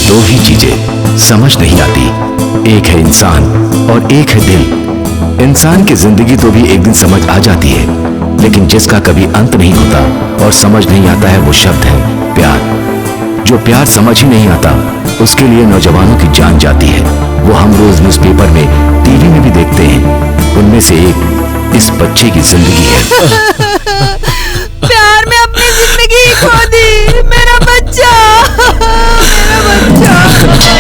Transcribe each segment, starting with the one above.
दो ही चीजें समझ नहीं आती, एक है इंसान और एक है दिल। इंसान की जिंदगी तो भी एक दिन समझ आ जाती है, लेकिन जिसका कभी अंत नहीं होता और समझ नहीं आता है वो शब्द है प्यार। जो प्यार समझ ही नहीं आता उसके लिए नौजवानों की जान जाती है। वो हम रोज न्यूज़पेपर में, टीवी में भी देखते हैं। उनमें से एक इस बच्चे की जिंदगी है। प्यार में अपनी जिंदगी खो दी, मेरा बच्चा, मेरा बच्चा।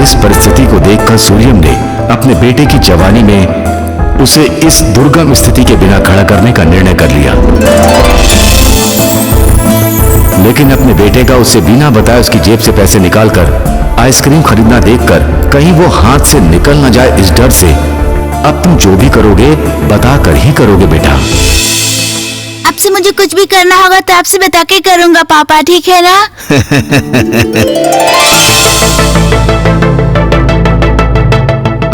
इस परिस्थिति को देखकर सूर्यम ने अपने बेटे की जवानी में उसे इस दुर्गम स्थिति के बिना खड़ा करने का निर्णय कर लिया। लेकिन अपने बेटे का उसे बिना बताए उसकी जेब से पैसे निकालकर आइसक्रीम खरीदना देखकर कहीं वो हाथ से निकल न जाए, इस डर से अब तुम जो भी करोगे बताकर ही करोगे बेटा। अब से मुझे कुछ भी करना होगा तो आपसे बता के करूंगा पापा, ठीक है ना?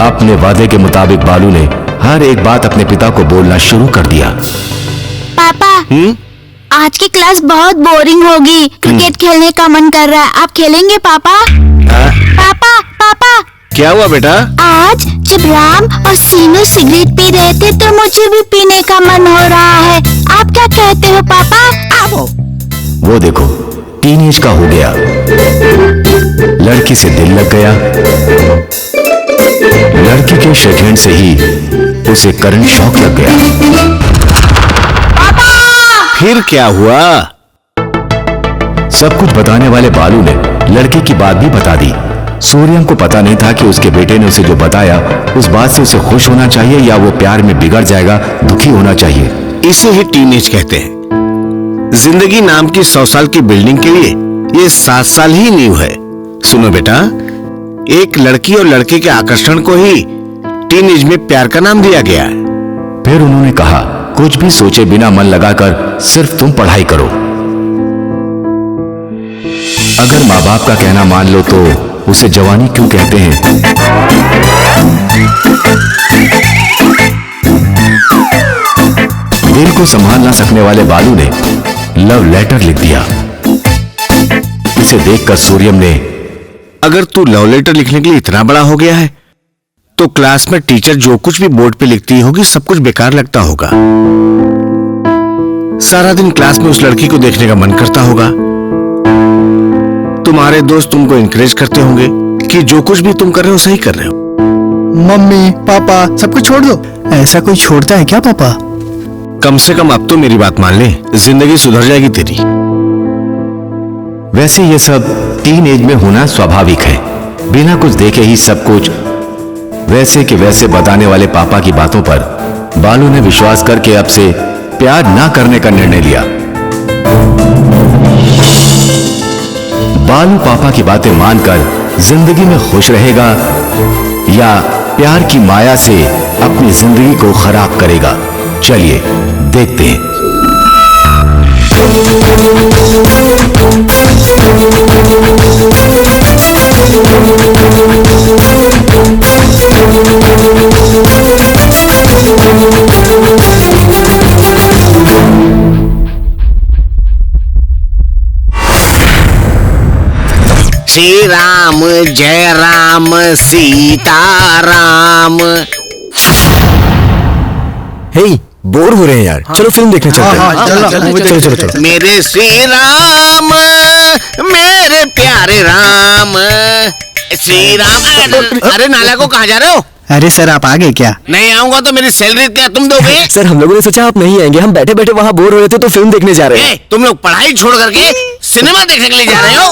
अपने वादे के मुताबिक बालू ने हर एक बात अपने पिता को बोलना शुरू कर दिया। पापा, आज की क्लास बहुत बोरिंग होगी। क्रिकेट खेलने का मन कर रहा है, आप खेलेंगे पापा? पापा, पापा। क्या हुआ बेटा? आज जब राम और सीनू सिगरेट पी रहे थे तो मुझे भी पीने का मन हो रहा है। आप क्या कहते हो पापा? वो देखो टीनेज का हो गया, लड़की से दिल लग गया। लड़की के सेकंड से ही उसे करंट शॉक लग गया। फिर क्या हुआ? सब कुछ बताने वाले बालू ने लड़के की बात भी बता दी। सूर्यम को पता नहीं था कि उसके बेटे ने उसे जो बताया उस बात से उसे खुश होना चाहिए या वो प्यार में बिगड़ जाएगा, दुखी होना चाहिए। इसे ही टीनेज कहते हैं। जिंदगी नाम की 100 साल की बिल्डिंग के लिए ये 7 साल ही नींव है। सुनो बेटा, एक लड़की और लड़के के आकर्षण को ही टीनेज में प्यार का नाम दिया गया है। फिर उन्होंने कहा, कुछ भी सोचे बिना मन लगाकर सिर्फ तुम पढ़ाई करो। अगर माँ बाप का कहना मान लो तो उसे जवानी क्यों कहते हैं? दिल को संभाल ना सकने वाले बालू ने लव लेटर लिख दिया। इसे देखकर सूर्यम ने, अगर तू लव लेटर लिखने के लिए इतना बड़ा हो गया है तो क्लास में टीचर जो कुछ भी बोर्ड पे लिखती होगी सब कुछ बेकार लगता होगा। सारा दिन क्लास में उस लड़की को देखने का मन करता होगा। तुम्हारे दोस्त तुमको इंकरेज करते होंगे कि जो कुछ भी तुम कर रहे हो सही कर रहे हो। मम्मी पापा सब कुछ छोड़ दो। ऐसा कोई छोड़ता है क्या पापा? कम से कम अब तो मेरी बात मान ले, जिंदगी सुधर जाएगी तेरी। वैसे ये सब टीन एज में होना स्वाभाविक है। बिना कुछ देखे ही सब कुछ वैसे के वैसे बताने वाले पापा की बातों पर बालू ने विश्वास करके अब से प्यार ना करने का निर्णय लिया। बालू पापा की बातें मानकर जिंदगी में खुश रहेगा या प्यार की माया से अपनी जिंदगी को खराब करेगा, चलिए देखते हैं। श्री राम जय राम सीता राम। हे, बोर हो रहे हैं यार, चलो फिल्म देखने चलते हैं। चलो। मेरे श्री राम, मेरे प्यारे राम, श्री राम। अरे नाला को कहाँ जा रहे हो? अरे सर आप आ गए क्या? नहीं आऊंगा तो मेरी सैलरी क्या तुम दोगे? सर हम लोगों ने सोचा आप नहीं आएंगे, हम बैठे बैठे वहाँ बोर हो रहे थे तो फिल्म देखने जा रहे हैं। तुम लोग पढ़ाई छोड़ करके सिनेमा देखने के लिए जा रहे हो?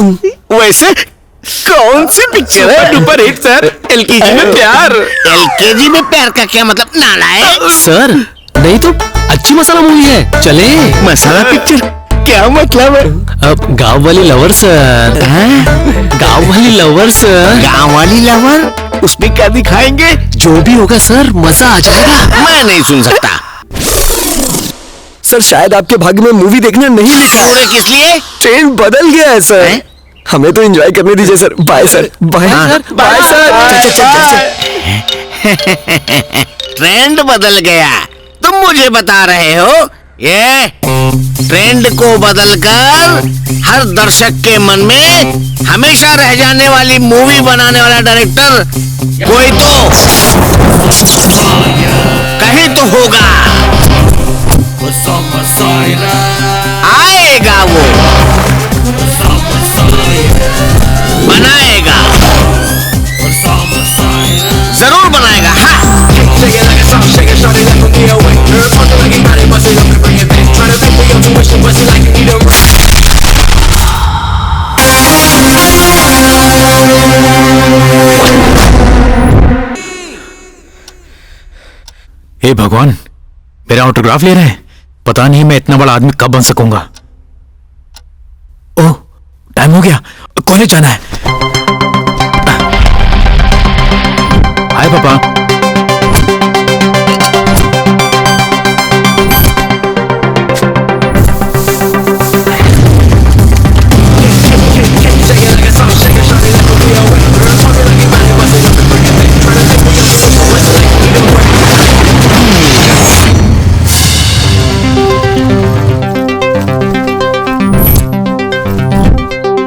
वैसे कौन सी पिक्चर है? सुपर हिट सर, एलकेजी में प्यार। एलकेजी में प्यार का क्या मतलब? नालायक सर नहीं तो अच्छी मसाला मूवी है, चले। मसाला पिक्चर क्या मतलब है? अब गाँव वाली लवर सर। गाँव वाली लवर सर। गाँव वाली लवर? उसमें क्या दिखाएंगे? जो भी होगा सर मजा आ जाएगा। मैं नहीं सुन सकता। सर शायद आपके भाग्य में मूवी देखने नहीं लिखा। पूरे किस लिए? ट्रेंड बदल गया है सर। हमें तो एंजॉय करने दीजिए sir. Bye sir. Bye sir. Bye sir. Trend बदल गया? तुम मुझे बता रहे हो? ये ट्रेंड को बदलकर हर दर्शक के मन में हमेशा रह जाने वाली मूवी बनाने वाला डायरेक्टर कोई तो कहीं तो होगा, आएगा वो, बनाएगा, जरूर बनाएगा। हे भगवान, मेरा ऑटोग्राफ ले रहे हैं। पता नहीं मैं इतना बड़ा आदमी कब बन सकूंगा। ओह, टाइम हो गया, कॉलेज जाना है। Hi papa.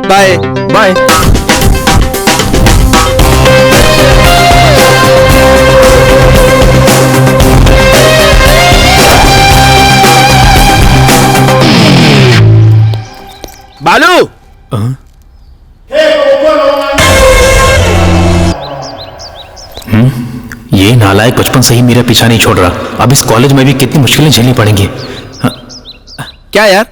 Bye bye. Balu, ये नालायक बचपन से ही मेरा पीछा नहीं छोड़ रहा। अब इस कॉलेज में भी कितनी मुश्किलें झेलनी पड़ेंगी। क्या यार,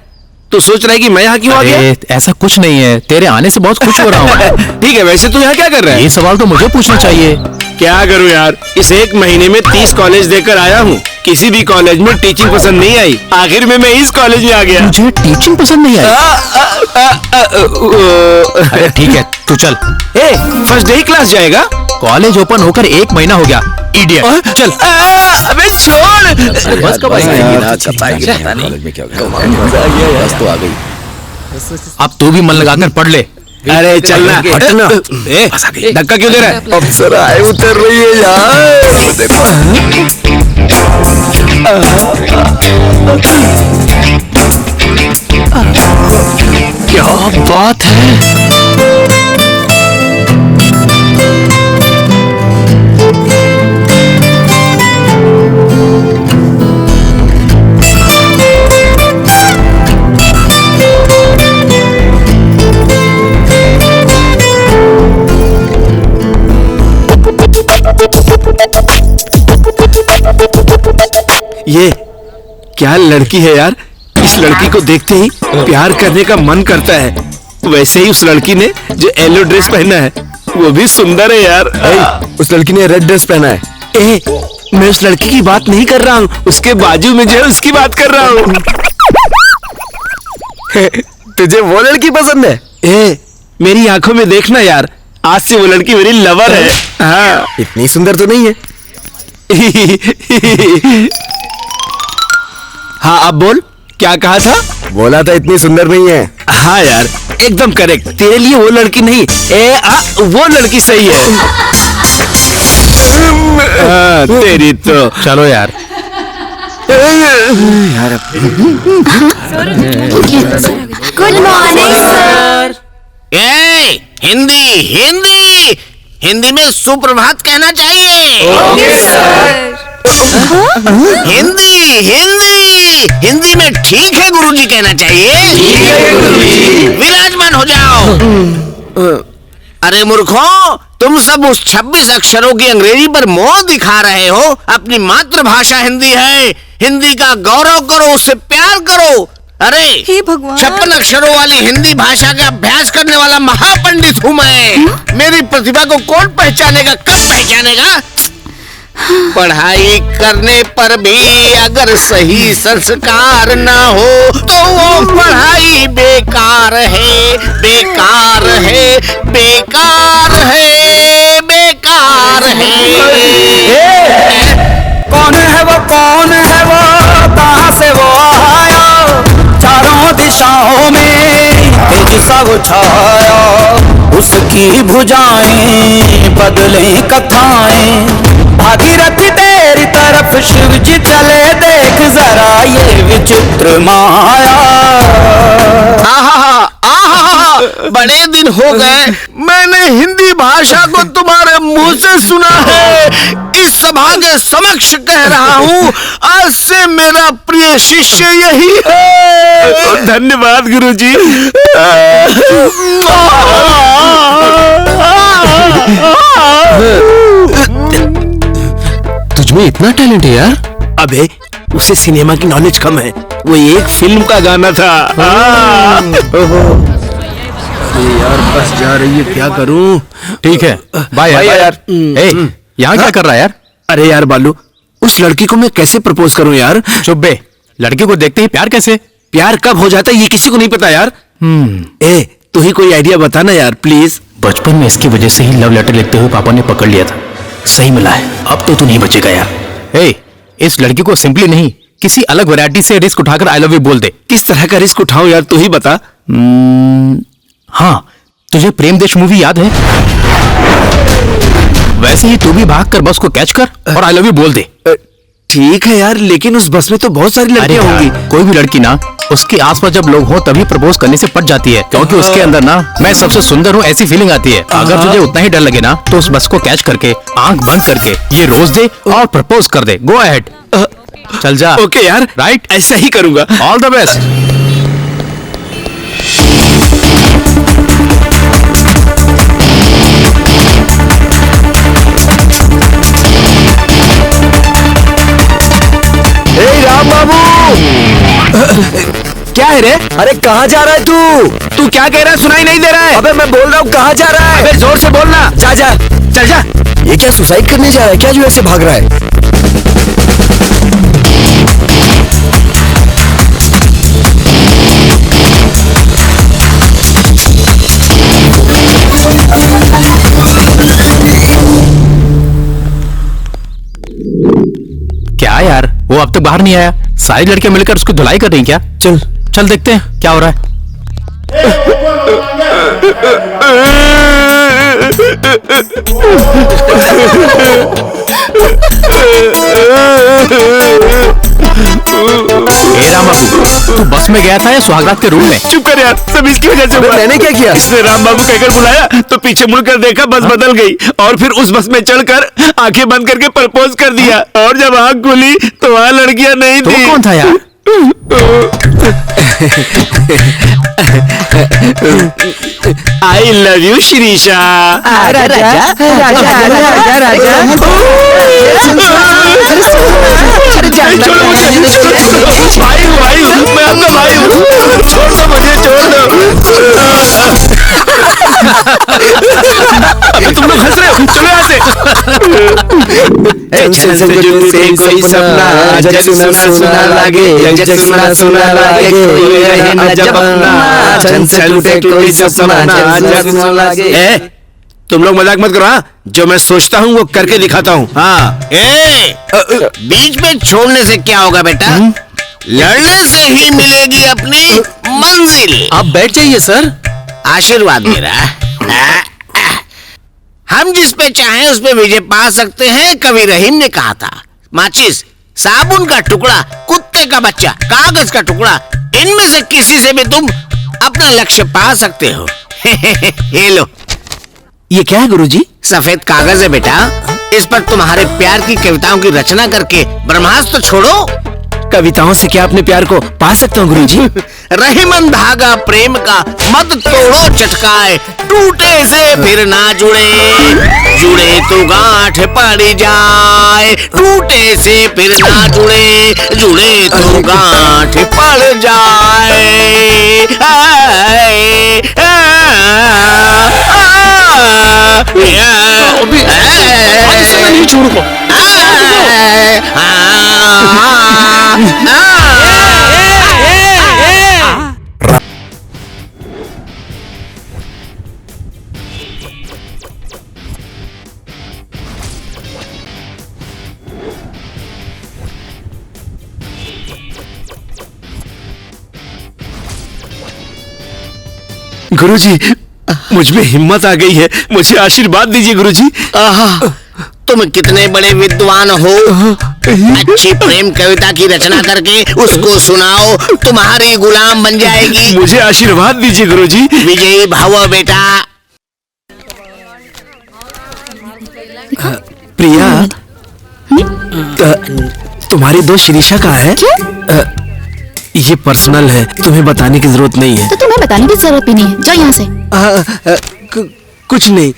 तू सोच रहा है कि मैं यहाँ क्यों आ गया? ऐसा कुछ नहीं है, तेरे आने से बहुत खुश हो रहा हूँ। ठीक है, वैसे तू यहाँ क्या कर रहा है? ये सवाल तो मुझे पूछना चाहिए। क्या करूँ यार, इस एक महीने में 30 कॉलेज देकर आया हूँ, किसी भी कॉलेज में टीचिंग पसंद नहीं आई। आखिर में मैं इस कॉलेज में आ गया। मुझे टीचिंग पसंद नहीं आई। अरे ठीक है, तू चल। फर्स्ट डे ही क्लास जाएगा? कॉलेज ओपन होकर 1 महीना हो गया, इडियट। चल। अबे छोड़। बस कब अब तू भी मन लगाकर पढ़ ले। अरे चलना, हटना। धक्का क्यों दे रहा है? अफसर आए उतर रही है यार, देखो। क्या बात है। ये क्या लड़की है यार, इस लड़की को देखते ही प्यार करने का मन करता है। वैसे ही उस लड़की ने जो येलो ड्रेस पहना है वो भी सुंदर है यार। उस लड़की ने रेड ड्रेस पहना है। मैं उस लड़की की बात नहीं कर रहा हूँ, उसके बाजू में जो है उसकी बात कर रहा हूँ। तुझे वो लड़की पसंद है? मेरी आंखों में देखना यार, आज से वो लड़की मेरी लवर है। हाँ। इतनी सुंदर तो नहीं है। हाँ, अब बोल, क्या कहा था? बोला था इतनी सुंदर नहीं है। हाँ यार, एकदम करेक्ट। तेरे लिए वो लड़की नहीं, वो लड़की सही है। तेरी तो। चलो यार। Good morning sir. Hindi Hindi Hindi में सुप्रभात कहना चाहिए। Okay sir. हिंदी हिंदी हिंदी में ठीक है गुरुजी कहना चाहिए। ठीक है गुरुजी। विराजमान हो जाओ। अरे मूर्खों, तुम सब उस 26 अक्षरों की अंग्रेजी पर मोह दिखा रहे हो। अपनी मातृभाषा हिंदी है, हिंदी का गौरव करो, उससे प्यार करो। अरे हे भगवान, 56 अक्षरों वाली हिंदी भाषा का अभ्यास करने वाला महापंडित हूँ मैं। मेरी प्रतिभा को कौन पहचानेगा, कब पहचानेगा? पढ़ाई करने पर भी अगर सही संस्कार ना हो तो वो पढ़ाई बेकार है, बेकार है, बेकार है, बेकार है। कौन है वो, कौन है वो, कहाँ से वो आया? चारों दिशाओं में तेज सा वो छाया, उसकी भुजाएं बदले कथाएं। भागीरथी तेरी तरफ शिव जी चले, देख जरा ये विचित्र माया। बड़े दिन हो गए मैंने हिंदी भाषा को तुम्हारे मुंह से सुना है। इस सभा के समक्ष कह रहा हूँ, आज से मेरा प्रिय शिष्य यही है। धन्यवाद गुरुजी। तुझमें इतना टैलेंट है यार। अबे उसे सिनेमा की नॉलेज कम है, वो एक फिल्म का गाना था। यार बस जा रही है, क्या करूं। ठीक है, बाय यार। यहाँ क्या कर रहा है यार? अरे यार बालू, उस लड़की को मैं कैसे प्रपोज करूं यार। चुप बे, लड़के को देखते ही प्यार कैसे? प्यार कब हो जाता है ये किसी को नहीं पता यार। ए तू ही कोई आइडिया बता ना यार प्लीज। बचपन में इसकी वजह से ही लव लेटर लिखते हुए पापा ने पकड़ लिया था। सही मिला है, अब तो तू नहीं बचेगा यार। इस लड़की को सिंपली नहीं, किसी अलग वैरायटी से रिस्क उठाकर आई लव यू बोल दे। किस तरह का रिस्क उठाऊं यार, तू ही बता। हाँ, तुझे प्रेम देश मूवी याद है? वैसे ही तू भी भाग कर बस को कैच कर और आई लव यू बोल दे। ठीक है यार, लेकिन उस बस में तो बहुत सारी लड़कियां होंगी। कोई भी लड़की ना उसके आसपास जब लोग हो तभी प्रपोज करने से पट जाती है, क्योंकि उसके अंदर ना मैं सबसे सुंदर हूँ ऐसी फीलिंग आती है। अगर तुझे उतना ही डर लगे ना तो उस बस को कैच करके आंख बंद करके ये रोज दे और प्रपोज कर दे। गो अहेड, चल जा। ओके यार, राइट, ऐसा ही करूंगा। All the best. Ram Babu, क्या है रे? अरे कहाँ जा रहा है तू क्या कह रहा है? सुनाई नहीं दे रहा है। अबे मैं बोल रहा हूँ, कहाँ जा रहा है? अबे जोर से बोलना। जा जा, चल जा। ये क्या सुसाइड करने जा रहा है क्या जो ऐसे भाग रहा है? क्या यार, वो अब तक बाहर नहीं आया? सारी लड़कियां मिलकर उसको धुलाई कर रही क्या? चल चल देखते हैं क्या हो रहा है। राम बाबू, तू बस में गया था या सुहागरात के रूम में? चुप कर यार, सब इसकी वजह से हुआ। मैंने क्या किया? इसने राम बाबू कहकर बुलाया तो पीछे मुड़कर देखा, बस बदल गई और फिर उस बस में चढ़कर आंखें बंद करके प्रपोज कर दिया। और जब आंख खुली तो वहां लड़कियां नहीं थी। तो कौन था यार? I love you Shirisha. भाई भाई, मैं आपका भाई हूँ, छोड़ दो मुझे, छोड़ दो। अबे तुम लोग हंस रहे हो, चलो यहाँ से। कोई सपना जग सुना सुना लागे, जग सुना सुना लागे, कोई रहे न जब अपना, छन से टूटे कोई सपना जग सुना लागे। तुम लोग मजाक मत करो। हाँ, जो मैं सोचता हूँ वो करके दिखाता हूँ। हाँ, बीच में छोड़ने से क्या होगा बेटा? लड़ने से ही मिलेगी अपनी मंजिल। आप बैठ जाइए सर। आशीर्वाद मेरा। हम जिस पे चाहें उस पे विजय पा सकते हैं, कवि रहीम ने कहा था। माचिस, साबुन का टुकड़ा, कुत्ते का बच्चा, कागज का टुकड़ा, इनमें से किसी से भी तुम अपना लक्ष्य पा सकते हो। ये लो। ये क्या है गुरुजी? सफेद कागज है बेटा, इस पर तुम्हारे प्यार की कविताओं की रचना करके ब्रह्मास्त्र छोड़ो। कविताओं से क्या अपने प्यार को पा सकता हूँ गुरुजी? रहीमन धागा प्रेम का मत तोड़ो चटकाए, टूटे से फिर ना जुड़े, जुड़े तो गांठ पड़ जाए, टूटे से फिर ना जुड़े, जुड़े तो गांठ पड़ जाए। नहीं छोड़ूंगा। गुरुजी, मुझ में हिम्मत आ गई है, मुझे आशीर्वाद दीजिए गुरुजी। तुम कितने बड़े विद्वान हो, अच्छी प्रेम कविता की रचना करके उसको सुनाओ, तुम्हारी गुलाम बन जाएगी। मुझे आशीर्वाद दीजिए गुरुजी। विजयी भव बेटा। प्रिया, तुम्हारी दोस्त शिरीषा कहाँ है? ये पर्सनल है, तुम्हें बताने की जरूरत नहीं है। तो तुम्हें बताने की जरूरत भी नहीं है, जाओ यहाँ से। कुछ नहीं,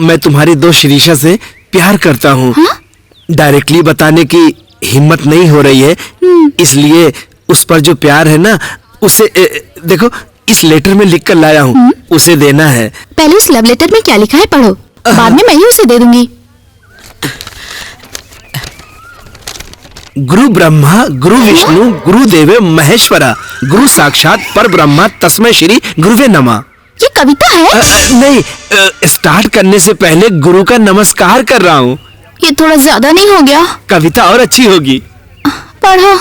मैं तुम्हारी दोस्त शिरीषा से प्यार करता हूँ। डायरेक्टली बताने की हिम्मत नहीं हो रही है, इसलिए उस पर जो प्यार है ना, उसे देखो इस लेटर में लिख कर लाया हूँ, उसे देना है। पहले उस लव लेटर में क्या लिखा है पढ़ो, बाद में मैं ही उसे दे दूंगी। गुरु ब्रह्मा गुरु विष्णु गुरु देवे महेश्वरा गुरु साक्षात पर ब्रह्मा तस्मै श्री गुरुवे नमः। ये कविता है? नहीं, स्टार्ट करने से पहले गुरु का नमस्कार कर रहा हूँ। ये थोड़ा ज्यादा नहीं हो गया? कविता और अच्छी होगी। पढ़ो।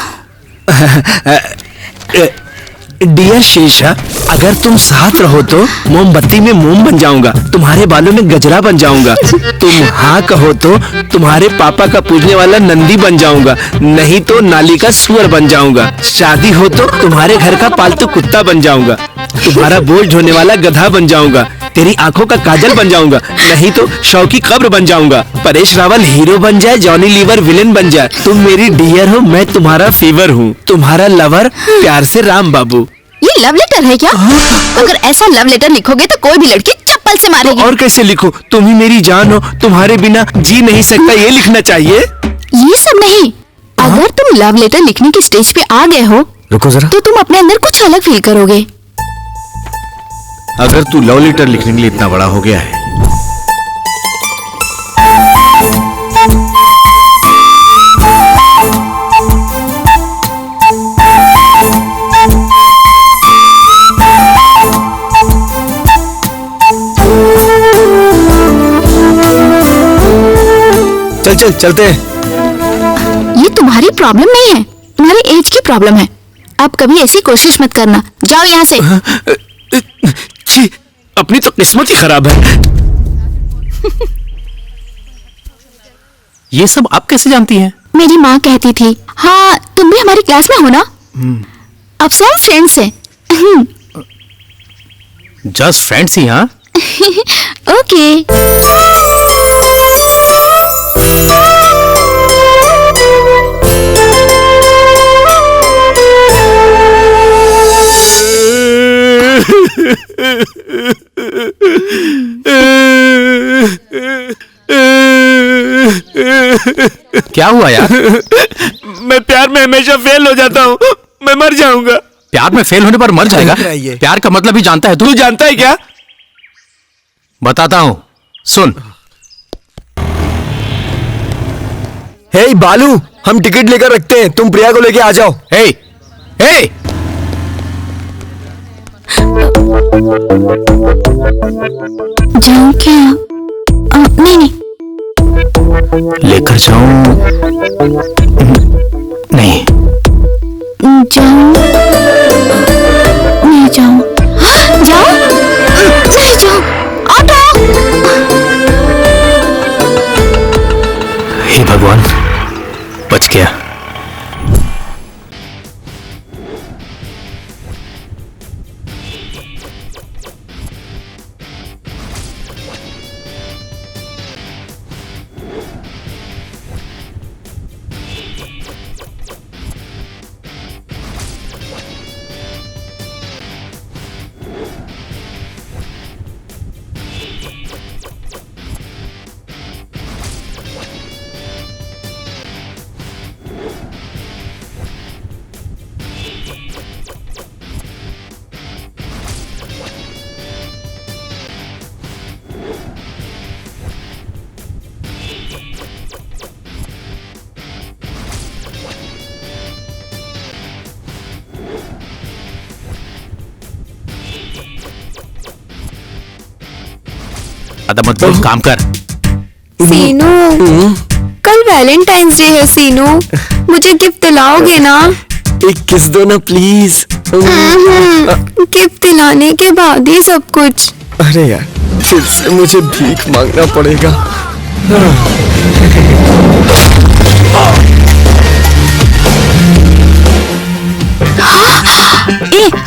डियर शीशा, अगर तुम साथ रहो तो मोमबत्ती में मोम बन जाऊंगा, तुम्हारे बालों में गजरा बन जाऊंगा। तुम हाँ कहो तो तुम्हारे पापा का पूजने वाला नंदी बन जाऊंगा, नहीं तो नाली का सुअर बन जाऊंगा। शादी हो तो तुम्हारे घर का पालतू कुत्ता बन जाऊंगा, तुम्हारा बोझ ढोने वाला गधा बन जाऊंगा। तेरी आंखों का काजल बन जाऊंगा, नहीं तो शव की कब्र बन जाऊंगा। परेश रावल हीरो बन जाए, जॉनी लीवर विलेन बन जाए, तुम मेरी डियर हो, मैं तुम्हारा फीवर हूँ। तुम्हारा लवर, प्यार से राम बाबू। ये लव लेटर है क्या? अगर ऐसा लव लेटर लिखोगे तो कोई भी लड़की चप्पल से मारेगी। और कैसे लिखूं? तुम ही मेरी जान हो, तुम्हारे बिना जी नहीं सकता, ये लिखना चाहिए। ये सब नहीं, अगर तुम लव लेटर लिखने की स्टेज पे आ गए हो, रुको जरा, तो तुम अपने अंदर कुछ अलग फील करोगे। अगर तू लव लेटर लिखने के लिए इतना बड़ा हो गया है, चल चलते हैं। ये तुम्हारी प्रॉब्लम नहीं है, तुम्हारी एज की प्रॉब्लम है। अब कभी ऐसी कोशिश मत करना, जाओ यहाँ से। छी, अपनी तो किस्मत ही खराब है। ये सब आप कैसे जानती हैं? मेरी माँ कहती थी। हाँ, तुम भी हमारी क्लास में हो ना? अब सब फ्रेंड्स हैं। जस्ट फ्रेंड्स ही? हाँ, ओके। क्या हुआ यार? मैं प्यार में हमेशा फेल हो जाता हूँ, मैं मर जाऊंगा। प्यार में फेल होने पर मर जाएगा? प्यार का मतलब ही जानता है तू जानता है क्या? बताता हूँ, सुन। हे बालू, हम टिकट लेकर रखते हैं, तुम प्रिया को लेके आ जाओ। हे, हे! जाऊं क्या? नहीं। लेकर जाऊं? नहीं। जाऊं? नहीं जाऊं। जाऊं? नहीं जाऊं। ऑटो! हे भगवान, बच गया। मत बोल, काम कर। सीनू, कल वैलेंटाइंस डे है सीनू, मुझे गिफ्ट दिलाओगे ना? एक किस दो ना प्लीज। गिफ्ट दिलाने के बाद ही सब कुछ। अरे यार, फिर से मुझे भीख मांगना पड़ेगा।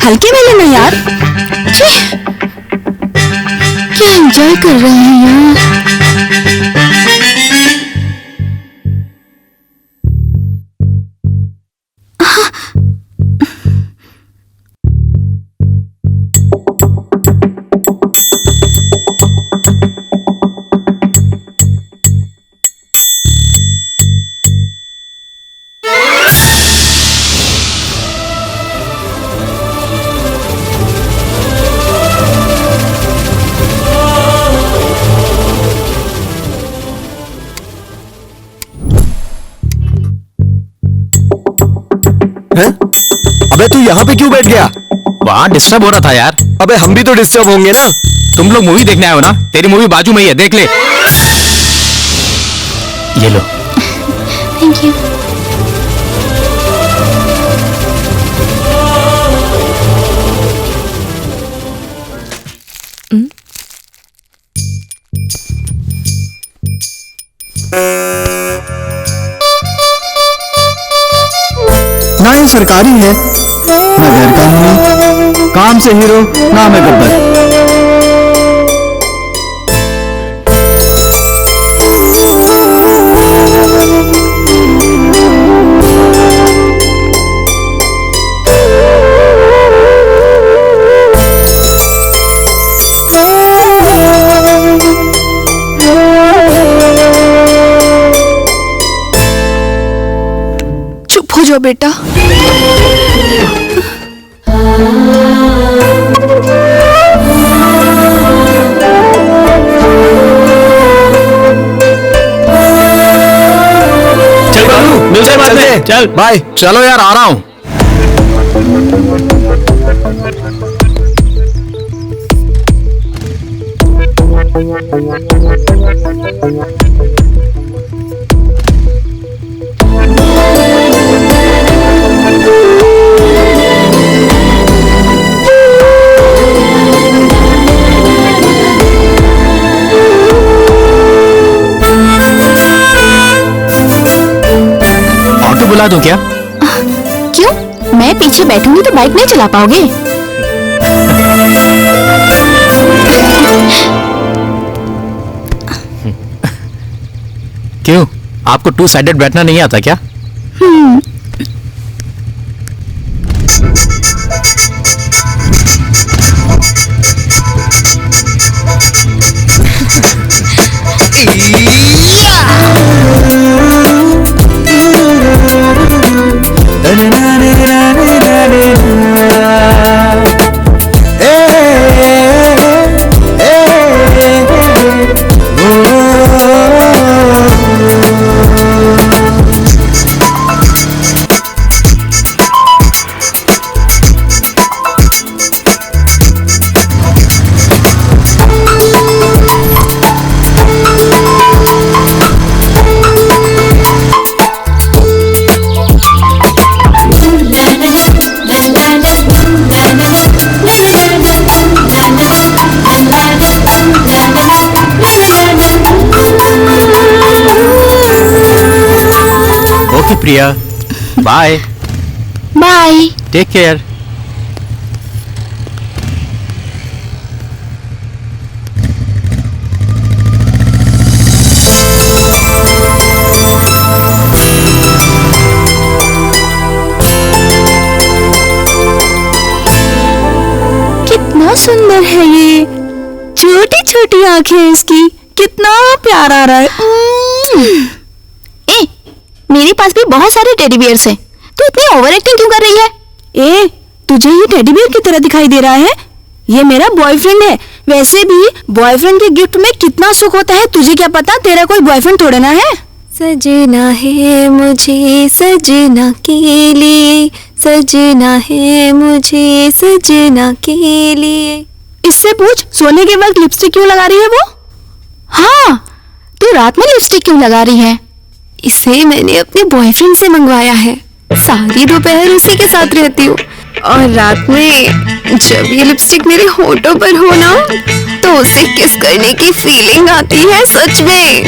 हल्के में लेना यार। छी, क्या एंजॉय कर रहे हैं यार। अबे तू यहाँ पे क्यों बैठ गया? वहाँ डिस्टर्ब हो रहा था यार। अबे हम भी तो डिस्टर्ब होंगे ना। तुम लोग मूवी देखने आए हो ना? तेरी मूवी बाजू में ही है, देख ले। ये लो। Thank you. ना ये सरकारी है, ना गैर कानूनी। काम से हीरो, नाम है गब्बर। चुप हो जाओ बेटा। चल बाबू, मिलते हैं बाद में। चल बाय। चलो यार, आ रहा हूँ। ऑटो बुला दूं क्या? क्यों? मैं पीछे बैठूंगी तो बाइक नहीं चला पाओगे? क्यों, आपको टू साइडेड बैठना नहीं आता क्या? Okay Priya, bye. Bye. Take care. कितना सुंदर है ये, छोटी छोटी आंखें इसकी, कितना प्यार आ रहा है। ए, मेरे पास भी बहुत सारे टेडी बियर्स हैं। तू इतनी ओवर एक्टिंग क्यों कर रही है? ए, तुझे ये टेडी बियर की तरह दिखाई दे रहा है? ये मेरा बॉयफ्रेंड है। वैसे भी बॉयफ्रेंड के गिफ्ट में कितना सुख होता है, तुझे क्या पता? तेरा कोई बॉयफ्रेंड थोड़े ना है। सजना है मुझे सजना के लिए, सजना है मुझे सजना के लिए। इससे पूछ, सोने के वक्त लिपस्टिक क्यों लगा रही है वो? हाँ, तू रात में लिपस्टिक क्यों लगा रही है? इसे मैंने अपने बॉयफ्रेंड से मंगवाया है। सारी दोपहर उसी के साथ रहती हूँ और रात में जब ये लिपस्टिक मेरे होठों पर हो ना, तो उसे किस करने की फीलिंग आती है सच में।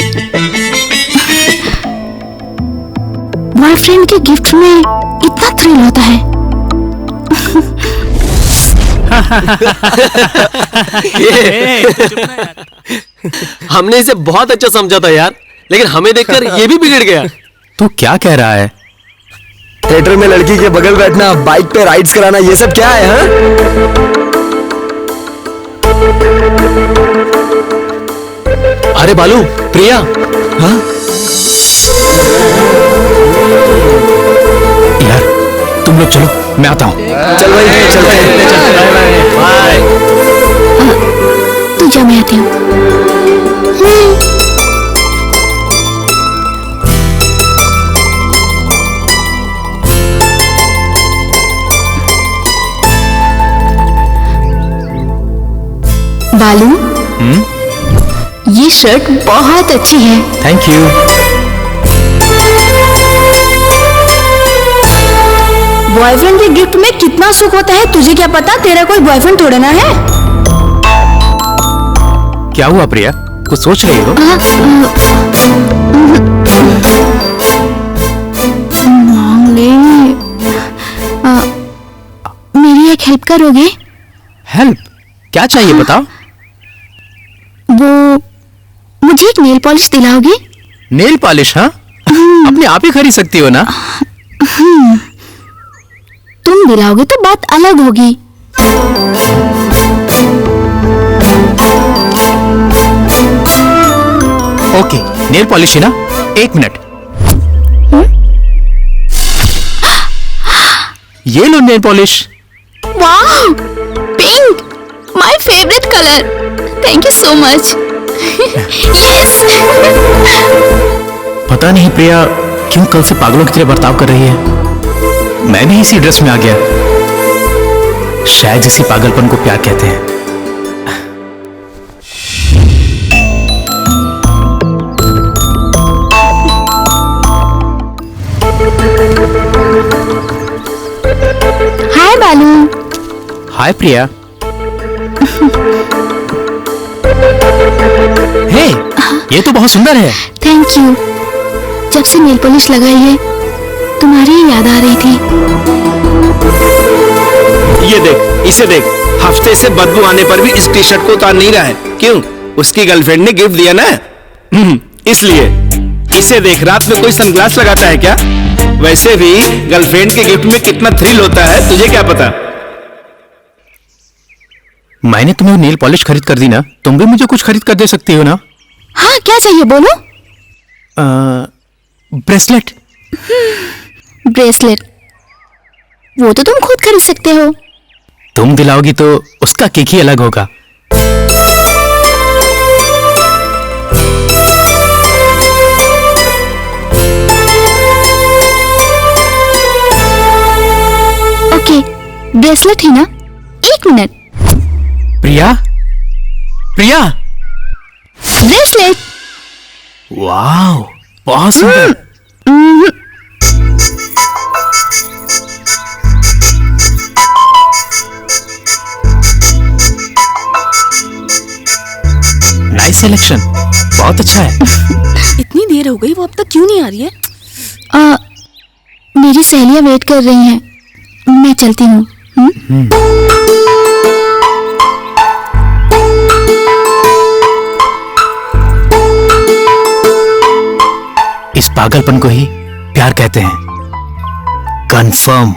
बॉयफ्रेंड के गिफ्ट में इतना थ्रिल होता है। हमने इसे बहुत अच्छा समझा था यार, लेकिन हमें देखकर ये भी बिगड़ गया। तू क्या कह रहा है? थिएटर में लड़की के बगल बैठना, बाइक पे राइड्स कराना, ये सब क्या है? हाँ? अरे बालू, प्रिया। हाँ? यार तुम लोग चलो, मैं आता हूँ। चल भाई, चलते हैं। बाय। तू जा, मैं आती हूँ। बालू, ये शर्ट बहुत अच्छी है। Thank you. बॉयफ्रेंड के गिफ्ट में कितना सुख होता है, तुझे क्या पता? तेरा कोई बॉयफ्रेंड थोड़ा ना है। क्या हुआ प्रिया, कुछ सोच रही हो? मांग ले। मेरी एक हेल्प करोगे? हेल्प? क्या चाहिए बताओ। वो मुझे एक नेल पॉलिश दिलाओगे? Nail polish? हाँ, अपने आप ही खरीद सकती हो ना। तुम दिलाओगे तो बात अलग होगी। ओके, नेल पॉलिश ही ना। 1 मिनट। ये लो नेल पॉलिश। वाह, pink, my favourite colour. Thank you so much. Yes. पता नहीं प्रिया क्यों कल से पागलों की तरह बर्ताव कर रही है। मैं भी इसी ड्रेस में आ गया। शायद इसी पागलपन को प्यार कहते हैं। हाय बालू। हाय प्रिया। हे, ये तो बहुत सुंदर है। Thank you. जब से नेल पॉलिश लगाई है तुम्हारी ही याद आ रही थी। ये देख, इसे देख, हफ्ते से बदबू आने पर भी इस टी शर्ट को उतार नहीं रहा है। क्यों? उसकी गर्लफ्रेंड ने गिफ्ट दिया ना, इसलिए। इसे देख, रात में कोई सनग्लास लगाता है क्या? वैसे भी गर्लफ्रेंड के गिफ्ट में कितना थ्रिल होता है, तुझे क्या पता? मैंने तुम्हें नेल पॉलिश खरीद कर दी ना, तुम भी मुझे कुछ खरीद कर दे सकती हो ना। हाँ, क्या चाहिए बोलो? ब्रेसलेट। ब्रेसलेट? वो तो तुम खुद खरीद सकते हो। तुम दिलाओगी तो उसका केक ही अलग होगा। ओके, ब्रेसलेट ही ना। 1 मिनट। प्रिया, प्रिया। ब्रेसलेट। वाह, बहुत सुंदर। नाइस सिलेक्शन, बहुत अच्छा है। इतनी देर हो गई, वो अब तक क्यों नहीं आ रही है? मेरी सहेलियां वेट कर रही हैं, मैं चलती हूँ। इस पागलपन को ही प्यार कहते हैं। कंफर्म।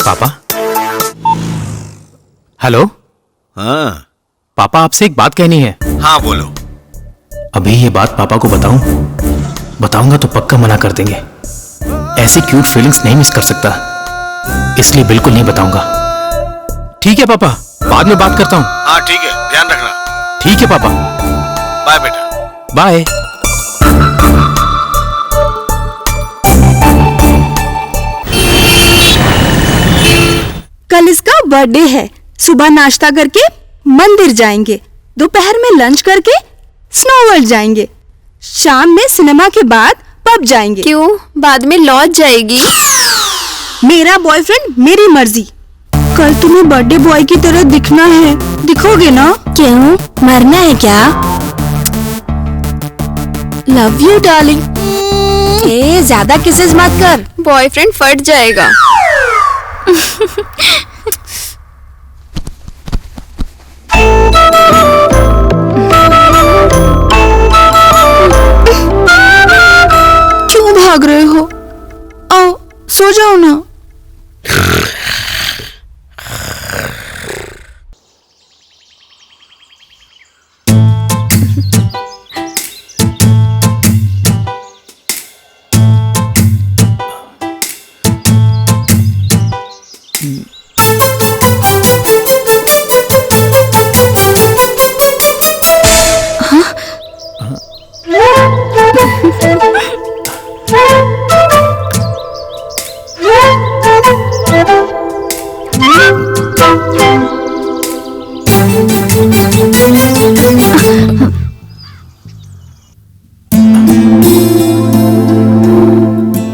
पापा। हेलो। हाँ पापा, आपसे एक बात कहनी है। हाँ बोलो। अभी ये बात पापा को बताऊंगा तो पक्का मना कर देंगे। ऐसी क्यूट फीलिंग्स नहीं मिस कर सकता, इसलिए बिल्कुल नहीं बताऊंगा। ठीक है पापा, बाद में बात करता हूँ। हाँ ठीक है, ध्यान रखना। ठीक है पापा। बाय बेटा। बाय। कल इसका बर्थडे है। सुबह नाश्ता करके मंदिर जाएंगे, दोपहर में लंच करके स्नो वर्ल्ड जाएंगे। शाम में सिनेमा के बाद पब जाएंगे। क्यों? बाद में लौट जाएगी। मेरा बॉयफ्रेंड मेरी मर्जी। कल तुम्हें बर्थडे बॉय की तरह दिखना है, दिखोगे ना? क्यों, मरना है क्या? Love you darling. ज्यादा किसेस मत कर, बॉयफ्रेंड फट जाएगा। क्यों भाग रहे हो? आओ सो जाओ ना।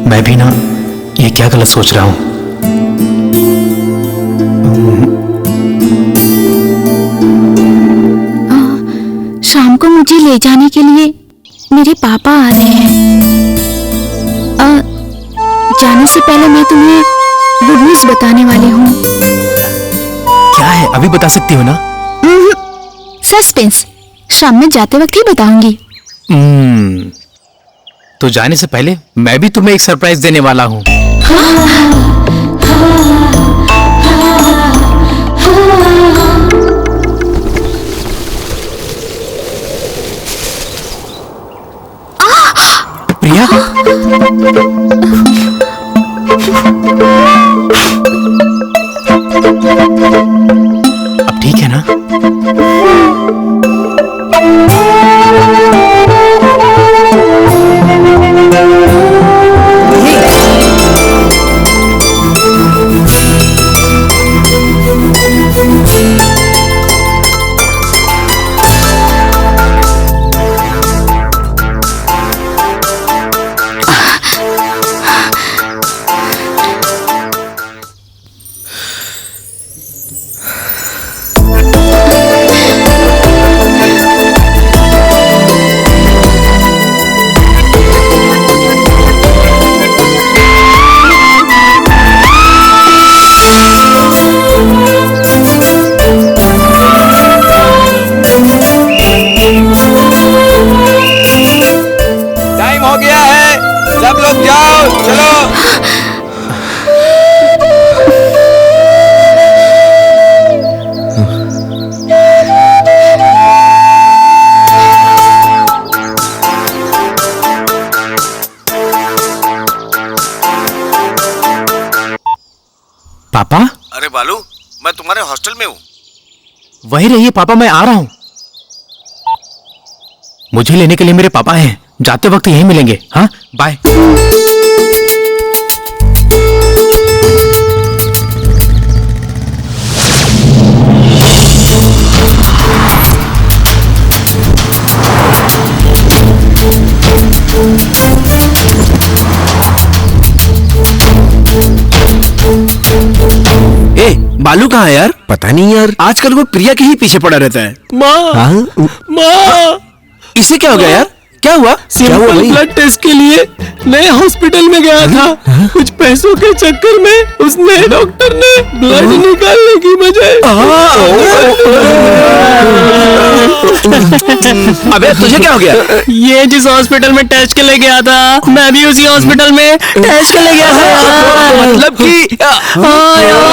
मैं भी ना ये क्या गलत सोच रहा हूं। शाम को मुझे ले जाने के लिए मेरे पापा आ रहे हैं। जाने से पहले मैं तुम्हें गुड न्यूज बताने वाली हूँ। क्या है, अभी बता सकती हो ना? सस्पेंस, शाम में जाते वक्त ही बताऊंगी। तो जाने से पहले मैं भी तुम्हें एक सरप्राइज देने वाला हूँ। प्रिया, अब ठीक है ना? पापा? अरे बालू, मैं तुम्हारे हॉस्टल में हूँ। वहीं रहिए पापा, मैं आ रहा हूँ। मुझे लेने के लिए मेरे पापा हैं, जाते वक्त यहीं मिलेंगे। हाँ, बाय। बालू कहाँ है यार? पता नहीं यार, आजकल वो प्रिया के ही पीछे पड़ा रहता है। माँ, माँ, इसे क्या हो गया यार? क्या हुआ? सिंपल ब्लड टेस्ट के लिए नए हॉस्पिटल में गया था। कुछ पैसों के चक्कर में उसने डॉक्टर ने ब्लड निकालने की बजाय अबे तुझे क्या हो गया? ये जिस हॉस्पिटल में टेस्ट के लिए गया था, मैं भी उसी हॉस्पिटल में टेस्ट के लिए गया था। मतलब कि ये क्या हो गया यार?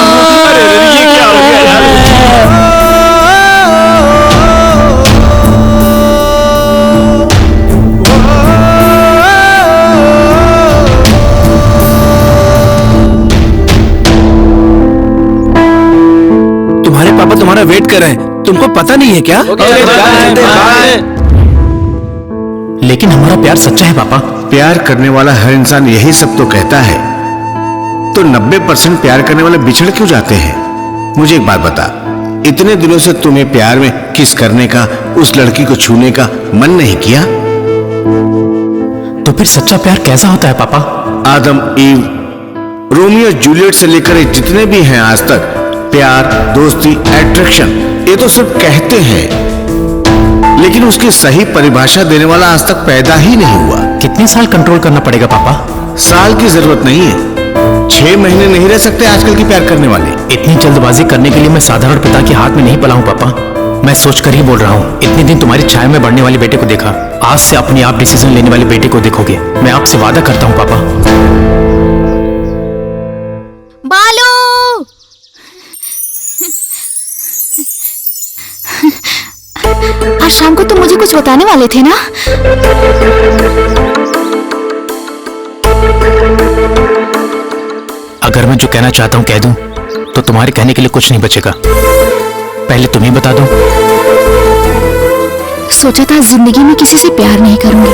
पापा तुम्हारा वेट कर रहे हैं, तुमको पता नहीं है क्या? लेकिन हमारा प्यार सच्चा है पापा। प्यार करने वाला हर इंसान यही सब तो कहता है। तो 90% प्यार करने वाले बिछड़ क्यों जाते हैं? मुझे एक बात बता, इतने दिनों से तुम्हें प्यार में किस करने का, उस लड़की को छूने का मन नहीं किया? तो फिर सच्चा प्यार कैसा होता है पापा? आदम ईव, रोमियो जूलियट से लेकर जितने भी हैं आज तक, प्यार, दोस्ती, अट्रैक्शन, ये तो सिर्फ कहते हैं, लेकिन उसकी सही परिभाषा देने वाला आज तक पैदा ही नहीं हुआ। कितने साल कंट्रोल करना पड़ेगा पापा? साल की जरूरत नहीं है, 6 महीने नहीं रह सकते आजकल की प्यार करने वाले। इतनी जल्दबाजी करने के लिए मैं साधारण पिता के हाथ में नहीं पला हूं पापा। मैं सोचकर ही बोल रहा हूं। इतने दिन तुम्हारी छाया में बढ़ने वाले बेटे को देखा, आज से अपने आप डिसीजन लेने वाले बेटे को देखोगे। मैं आपसे वादा करता हूं पापा। बालू, आज शाम को तुम मुझे कुछ बताने वाले थे ना? अगर मैं जो कहना चाहता हूं कह दूं तो तुम्हारे कहने के लिए कुछ नहीं बचेगा। पहले तुम ही बता दो। सोचा था जिंदगी में किसी से प्यार नहीं करूंगी,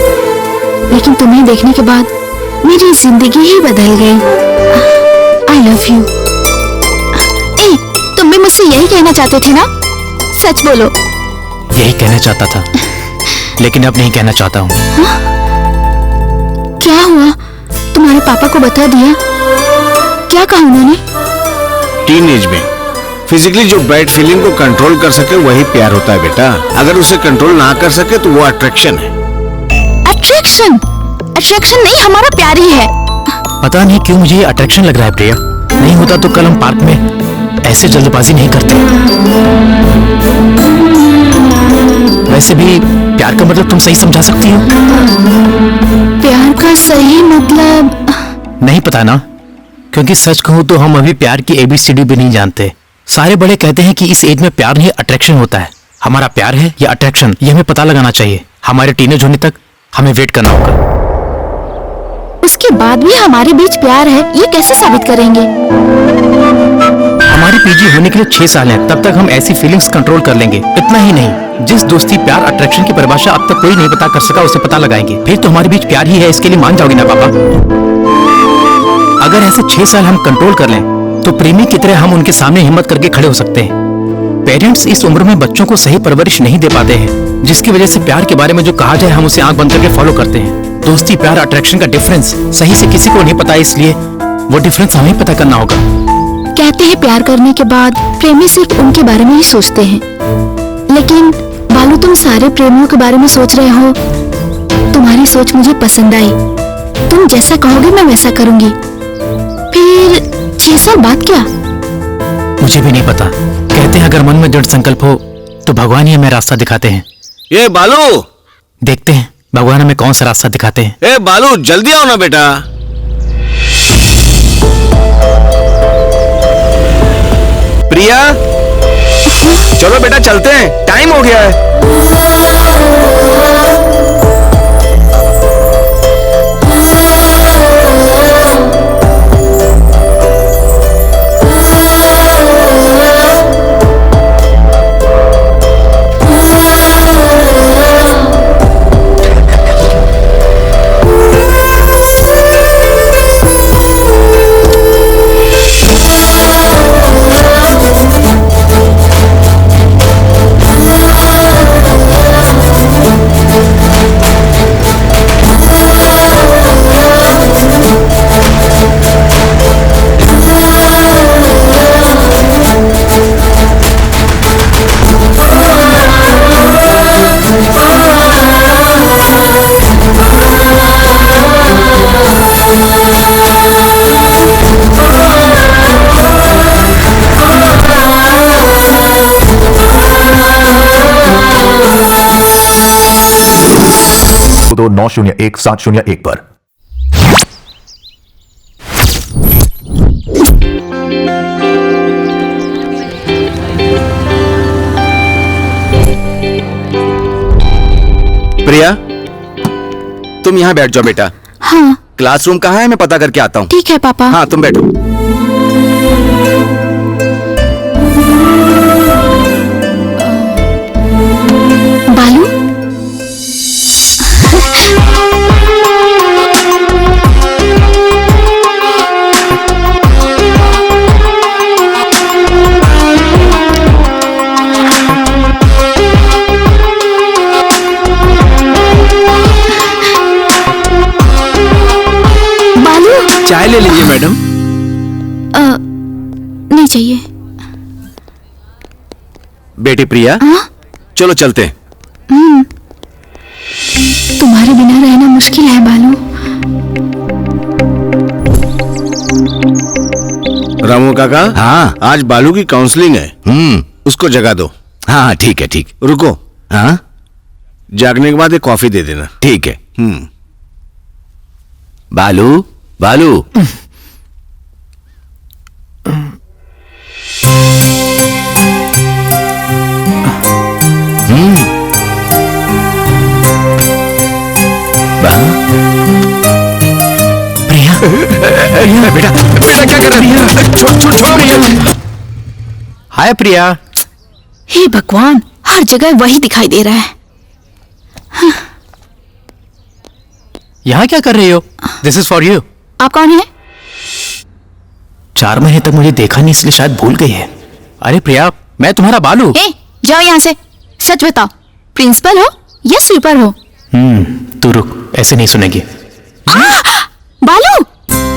लेकिन तुम्हें देखने के बाद मेरी जिंदगी ही बदल गई। I love you. ए, तुम भी मुझसे यही कहना चाहते थे ना? सच बोलो। यही कहना चाहता था, लेकिन अब नहीं कहना चाहता हूं। क्या हुआ? तुम्हारे पापा को बता दिया? क्या कहा उन्होंने? टीनेज में फिजिकली जो बैड फीलिंग को कंट्रोल कर सके वही प्यार होता है बेटा। अगर उसे कंट्रोल ना कर सके तो वो अट्रैक्शन है। अट्रैक्शन? अट्रैक्शन नहीं, हमारा प्यार ही है। पता नहीं क्यों मुझे अट्रैक्शन लग रहा है प्रिया। नहीं होता तो कल हम पार्क में ऐसे जल्दबाजी नहीं करते। वैसे भी प्यार का मतलब तुम सही समझा सकती हो? प्यार का सही मतलब नहीं पता ना, क्योंकि सच कहूं तो हम अभी प्यार की ABCD भी नहीं जानते। सारे बड़े कहते हैं कि इस एज में प्यार नहीं अट्रैक्शन होता है। हमारा प्यार है या अट्रैक्शन, ये हमें पता लगाना चाहिए। हमारे टीनेज होने तक हमें वेट करना होगा। उसके बाद भी हमारे बीच प्यार है, ये कैसे साबित करेंगे? हमारी PG होने के लिए 6 साल हैं, तब तक हम ऐसी फीलिंग्स कंट्रोल कर लेंगे। इतना ही नहीं, जिस दोस्ती, प्यार, अट्रैक्शन की परिभाषा अब तक कोई नहीं पता कर सका, उसे पता लगाएंगे। फिर तो हमारे बीच प्यार ही है, इसके लिए मान जाओगे ना पापा? अगर ऐसे 6 साल हम कंट्रोल कर लें तो प्रेमी की तरह हम उनके सामने हिम्मत करके खड़े हो सकते हैं। पेरेंट्स इस उम्र में बच्चों को सही परवरिश नहीं दे पाते हैं, जिसकी वजह से प्यार के बारे में जो कहा जाए हम उसे आंख बंद करके फॉलो करते हैं। दोस्ती, प्यार, अट्रैक्शन का डिफरेंस सही से किसी को नहीं पता है, इसलिए वो डिफरेंस हमें पता करना होगा। कहते हैं प्यार करने के बाद प्रेमी सिर्फ उनके बारे में ही सोचते हैं, लेकिन बालू तुम सारे प्रेमियों के बारे में सोच रहे हो। तुम्हारी सोच मुझे पसंद आई। तुम जैसा कहोगे मैं वैसा करूंगी। फिर 6 साल बाद क्या? मुझे भी नहीं पता। कहते हैं अगर मन में दृढ़ संकल्प हो तो भगवान ही हमें रास्ता दिखाते हैं। ये बालू, देखते हैं भगवान हमें कौन सा रास्ता दिखाते हैं। ए बालू, जल्दी आओ ना बेटा। प्रिया, चलो बेटा चलते हैं, टाइम हो गया है। तो 901-701 पर। प्रिया, तुम यहाँ बैठ जाओ बेटा। हाँ। क्लासरूम कहाँ है, मैं पता करके आता हूँ। ठीक है पापा। हाँ, तुम बैठो। बालू, चाय ले लीजिए मैडम। नहीं चाहिए। बेटी प्रिया, चलो चलते हैं। तुम्हारे बिना रहना मुश्किल है बालू। रामू काका, हाँ आज बालू की काउंसलिंग है। उसको जगा दो। हाँ ठीक है, ठीक। रुको, हाँ जागने के बाद एक कॉफी दे देना। ठीक है। बालू, बालू। प्रिया, प्रिया बेटा, बेटा क्या कर रही है? छोड़ प्रिया। हाय प्रिया। हे भगवान, हर जगह वही दिखाई दे रहा है। यहाँ क्या कर रही हो? This is for you. आप कौन है? 4 महीने तक मुझे देखा नहीं, इसलिए शायद भूल गई है। अरे प्रिया, मैं तुम्हारा बालू। ए, जाओ यहाँ से। सच बताओ, प्रिंसिपल हो या स्वीपर हो? तू रुक, ऐसे नहीं सुनेगी। बालू,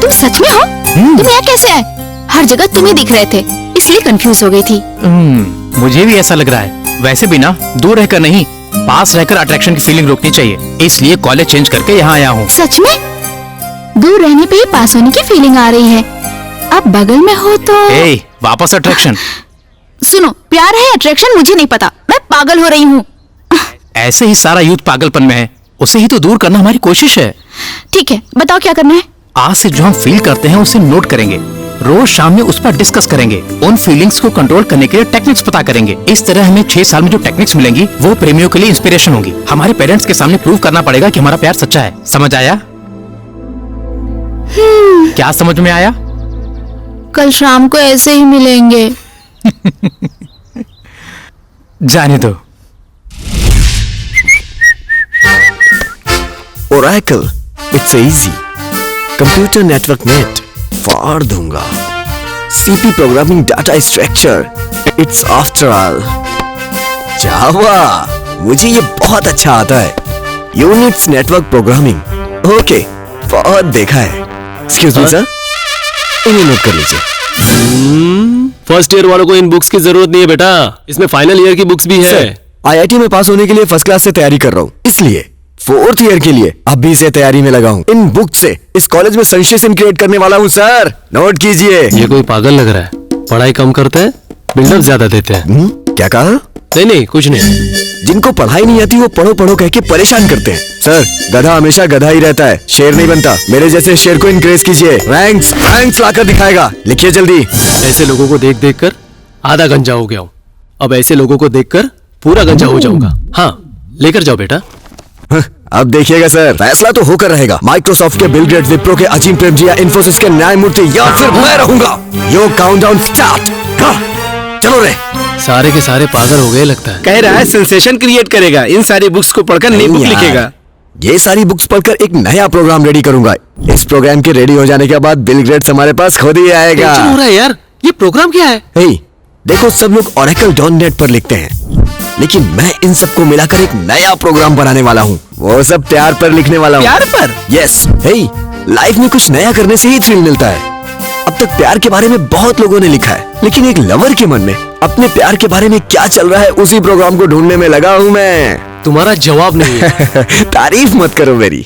तुम सच में हो? तुम यहाँ कैसे आए? हर जगह तुम ही दिख रहे थे, इसलिए कंफ्यूज हो गई थी। मुझे भी ऐसा लग रहा है। वैसे भी ना, दूर रहकर नहीं, पास रहकर अट्रैक्शन की फीलिंग रोकनी चाहिए, इसलिए कॉलेज चेंज करके यहाँ आया हूँ। सच में? दूर रहने पे ही पास होने की फीलिंग आ रही है। अब बगल में हो तो वापस अट्रैक्शन। सुनो, प्यार है अट्रैक्शन मुझे नहीं पता, मैं पागल हो रही हूँ। ऐसे ही सारा यूथ पागलपन में है, उसे ही तो दूर करना हमारी कोशिश है। ठीक है, बताओ क्या करना है। आज से जो हम फील करते हैं उसे नोट करेंगे, रोज शाम में उस पर डिस्कस करेंगे, उन फीलिंग्स को कंट्रोल करने के लिए टेक्निक्स पता करेंगे। इस तरह हमें 6 साल में जो टेक्निक्स मिलेंगी वो प्रेमियों के लिए इंस्पिरेशन होंगी। हमारे पेरेंट्स के सामने प्रूव करना पड़ेगा कि हमारा प्यार सच्चा है। समझ आया? क्या समझ में आया? कल शाम को ऐसे ही मिलेंगे। जाने दो। Oracle, it's easy. Computer network net, फाड़ दूंगा। CP programming data structure, it's after all. Java, मुझे ये बहुत अच्छा आता है। Unix network programming, okay, बहुत देखा है। Excuse me sir, इन्हें नोट कर लीजिए। फर्स्ट ईयर वालों को इन बुक्स की जरूरत नहीं है बेटा, इसमें फाइनल ईयर की बुक्स भी है। IIT में पास होने के लिए फर्स्ट क्लास से तैयारी कर रहा हूँ, इसलिए 4th ईयर के लिए अभी से तैयारी में लगा हूँ। इन बुक से इस कॉलेज में सेंसेशन क्रिएट करने वाला हूँ सर, नोट कीजिए। ये कोई पागल लग रहा है, पढ़ाई कम करते हैं, बिल्डअप ज्यादा देते हैं। क्या कहा? नहीं कुछ नहीं। जिनको पढ़ाई नहीं आती वो पढ़ो पढ़ो कह के परेशान करते हैं। सर, गधा हमेशा गधा ही रहता है, शेर नहीं बनता। मेरे जैसे शेर को इनक्रेज कीजिए, रैंक्स लाकर दिखाएगा। लिखिए जल्दी। ऐसे लोगों को देख देख कर आधा गंजा हो गया हूँ, अब ऐसे लोगों को देखकर पूरा गंजा हो जाऊंगा। हाँ, लेकर जाओ बेटा। अब देखिएगा सर, फैसला तो होकर रहेगा। माइक्रोसॉफ्ट के बिल गेट्स, विप्रो के अजीम प्रेमजी या इन्फोसिस के न्यायमूर्ति, या फिर मैं रहूंगा। यो काउंटडाउन स्टार्ट। चलो रे। सारे के सारे पागल हो गए लगता है। कह रहा है सेंसेशन क्रिएट करेगा, इन सारी बुक्स को पढ़कर नई बुक लिखेगा। ये सारी बुक्स पढ़कर एक नया प्रोग्राम रेडी करूंगा। इस प्रोग्राम के रेडी हो जाने के बाद बिल गेट्स हमारे पास खुद ही आएगा। टेंशन हो रहा है यार, ये प्रोग्राम क्या है? देखो, सब लोग Oracle.net पर लिखते हैं, लेकिन मैं इन सबको मिलाकर एक नया प्रोग्राम बनाने वाला हूँ। वो सब प्यार पर लिखने वाला हूँ। प्यार पर? यस। लाइफ में कुछ नया करने से ही थ्रिल मिलता है। अब तक प्यार के बारे में बहुत लोगों ने लिखा है, लेकिन एक लवर के मन में अपने प्यार के बारे में क्या चल रहा है, उसी प्रोग्राम को ढूंढने में लगा हूँ मैं। तुम्हारा जवाब नहीं है। तारीफ मत करो मेरी।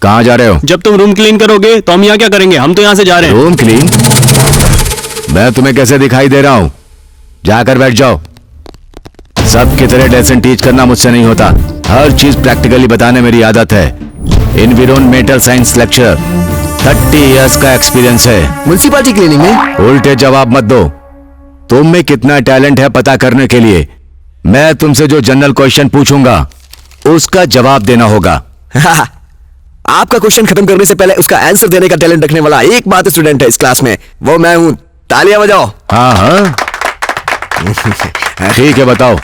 कहाँ जा रहे हो? जब तुम रूम क्लीन करोगे तो हम यहाँ क्या करेंगे? हम तो यहाँ से जा रहे हैं। Room clean? मैं तुम्हें कैसे दिखाई दे रहा हूँ? जाकर बैठ जाओ। सबकी तरह लेसन टीच करना मुझसे नहीं होता, हर चीज प्रैक्टिकली बताने मेरी आदत है। एनवायरमेंटल साइंस लेक्चर, 30 इयर्स का एक्सपीरियंस है। म्युनिसिपैलिटी क्लीनिंग में? उल्टे जवाब मत दो। तुम में कितना टैलेंट है पता करने के लिए मैं तुमसे जो जनरल क्वेश्चन पूछूंगा उसका जवाब देना होगा। आपका क्वेश्चन खत्म करने से पहले उसका आंसर देने का टैलेंट रखने वाला एकमात्र स्टूडेंट है इस क्लास में, वो मैं हूं। तालियां बजाओ। हाँ। ठीक है, बताओ।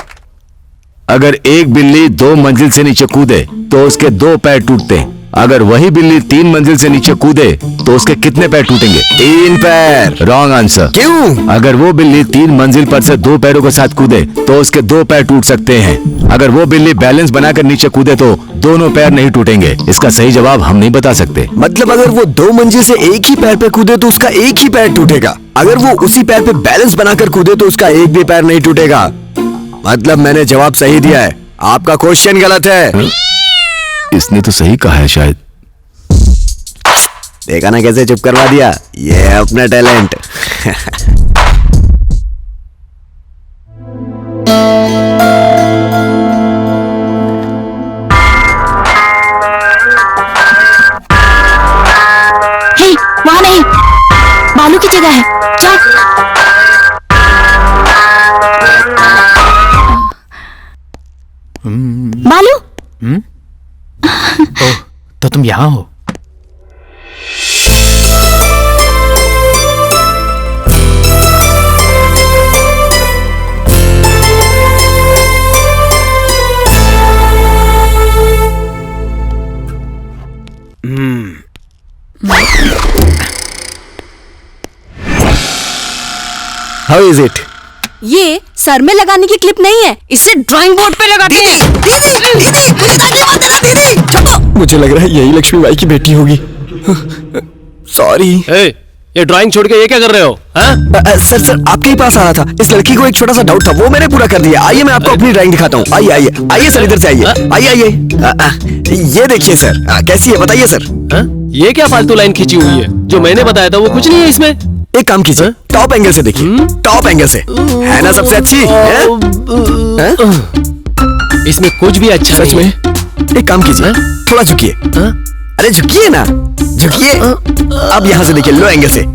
अगर एक बिल्ली 2 मंजिल से नीचे कूदे तो उसके 2 पैर टूटते, अगर वही बिल्ली 3 मंजिल से नीचे कूदे तो उसके कितने पैर टूटेंगे? 3 पैर। Wrong answer. क्यों? अगर वो बिल्ली 3 मंजिल पर से 2 पैरों के साथ कूदे तो उसके 2 पैर टूट सकते हैं। अगर वो बिल्ली बैलेंस बनाकर नीचे कूदे तो दोनों पैर नहीं टूटेंगे। इसका सही जवाब हम नहीं बता सकते। मतलब अगर वो 2 मंजिल से एक ही पैर पे कूदे तो उसका एक ही पैर टूटेगा। अगर वो उसी पैर पे बैलेंस बनाकर कूदे तो उसका एक भी पैर नहीं टूटेगा। मतलब मैंने जवाब सही दिया है, आपका क्वेश्चन गलत है। इसने तो सही कहा है शायद। देखा ना कैसे चुप करवा दिया, ये है अपना टैलेंट। हे, वहाँ नहीं, बालू की जगह है, जाओ। बालू? ओह, तो तुम यहाँ हो। How is it? ये सर में लगाने की क्लिप नहीं है, इसे ड्राइंग बोर्ड पे लगाते हैं। मुझे लग रहा है यही लक्ष्मी बाई की बेटी होगी। सॉरी। ये ड्राइंग छोड़ के ये क्या कर रहे हो? सर आपके ही पास आ रहा था। इस लड़की को एक छोटा सा डाउट था, वो मैंने पूरा कर दिया। आइए मैं आपको अपनी ड्राइंग दिखाता हूँ। आइए आइए आइए सर, इधर से आइए। आइए आइए। ये देखिए सर, कैसी है बताइए सर। ये क्या फालतू लाइन खींची हुई है? जो मैंने बताया था वो कुछ नहीं है इसमें। एक काम कीजिए, टॉप एंगल से देखिए। टॉप एंगल से है ना सबसे अच्छी? इसमें कुछ भी अच्छा सच में? एक काम कीजिए, थोड़ा झुकिए। अरे झुकिए ना, झुकिए। अब यहाँ से देखिए, लो एंगल से। है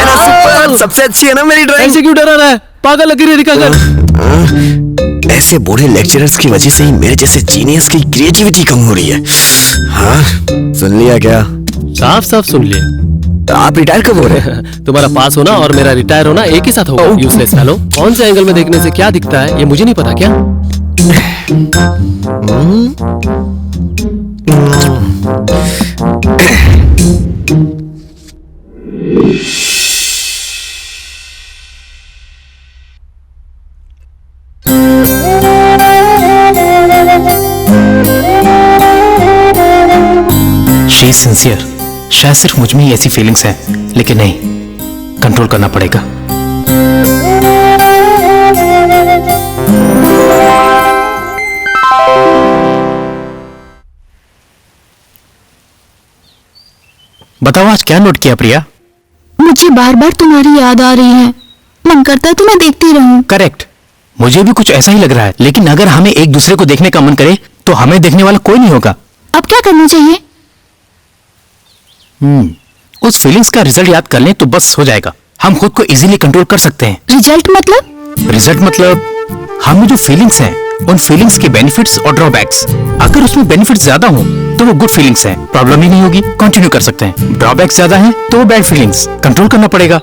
ना सुपर? सबसे अच्छी है ना मेरी ड्राइंग? ऐसे क्यों डरा रहा है? पागल लग रही है दिखाकर। ऐसे बूढ़े लेक्चरर्स की वजह से ही मेरे जैसे जीनियस की क्रिएटिविटी कम हो रही है। हाँ, सुन लिया क्या? साफ साफ सुन लिया। तो आप रिटायर कब हो रहे हैं? तुम्हारा पास होना और मेरा रिटायर होना एक ही साथ होगा। Useless fellow. कौन से एंगल में देखने से क्या दिखता है ये मुझे नहीं पता क्या? She is sincere. शायद सिर्फ मुझ में ही ऐसी फीलिंग्स हैं, लेकिन नहीं, कंट्रोल करना पड़ेगा। बताओ आज क्या नोट किया प्रिया? मुझे बार बार तुम्हारी याद आ रही है, मन करता है तुम्हें देखती रहूं। करेक्ट, मुझे भी कुछ ऐसा ही लग रहा है। लेकिन अगर हमें एक दूसरे को देखने का मन करे तो हमें देखने वाला कोई नहीं होगा। अब क्या करना चाहिए? उस फीलिंग्स का रिजल्ट याद कर लें तो बस हो जाएगा। हम खुद को इजीली कंट्रोल कर सकते हैं। रिजल्ट मतलब? रिजल्ट मतलब हमें जो फीलिंग्स हैं उन फीलिंग्स के बेनिफिट्स और ड्रॉबैक्स। अगर उसमें बेनिफिट्स ज्यादा हो तो वो गुड फीलिंग्स हैं, प्रॉब्लम ही नहीं होगी, कंटिन्यू कर सकते हैं। ड्रॉबैक्स ज्यादा हैं तो वो बैड फीलिंग्स, कंट्रोल करना पड़ेगा।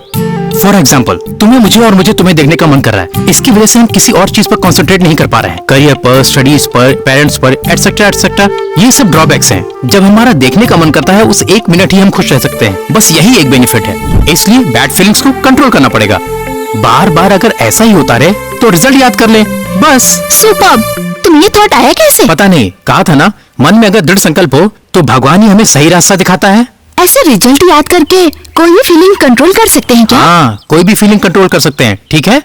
फॉर एग्जाम्पल, तुम्हें मुझे और मुझे तुम्हें देखने का मन कर रहा है, इसकी वजह से हम किसी और चीज पर कॉन्सेंट्रेट नहीं कर पा रहे हैं, करियर पर, स्टडीज पर, पेरेंट्स पर, एटसेट्रा एटसेट्रा। ये सब ड्रॉबैक्स हैं। जब हमारा देखने का मन करता है उस 1 मिनट ही हम खुश रह सकते हैं, बस यही एक बेनिफिट है। इसलिए बैड फीलिंग्स को कंट्रोल करना पड़ेगा। बार बार अगर ऐसा ही होता रहे तो रिजल्ट याद कर ले, बस। सुपर्ब! तुम ये थॉट आया कैसे? पता नहीं, कहा था ना, मन में अगर दृढ़ संकल्प हो तो भगवान ही हमें सही रास्ता दिखाता है। ऐसे रिजल्ट याद करके कोई भी फीलिंग कंट्रोल कर सकते हैं क्या? हाँ, कोई भी फीलिंग कंट्रोल कर सकते हैं, ठीक है?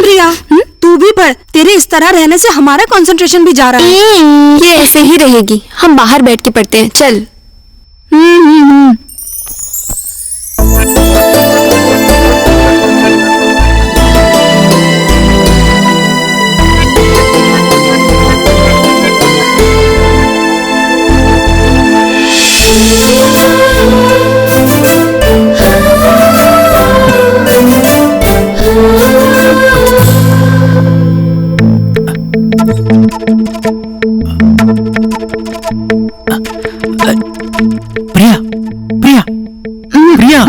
प्रिया, तू भी पढ़। तेरे इस तरह रहने से हमारा कंसंट्रेशन भी जा रहा है। ये ऐसे ही रहेगी, हम बाहर बैठ के पढ़ते हैं, चल। प्रिया, प्रिया, प्रिया,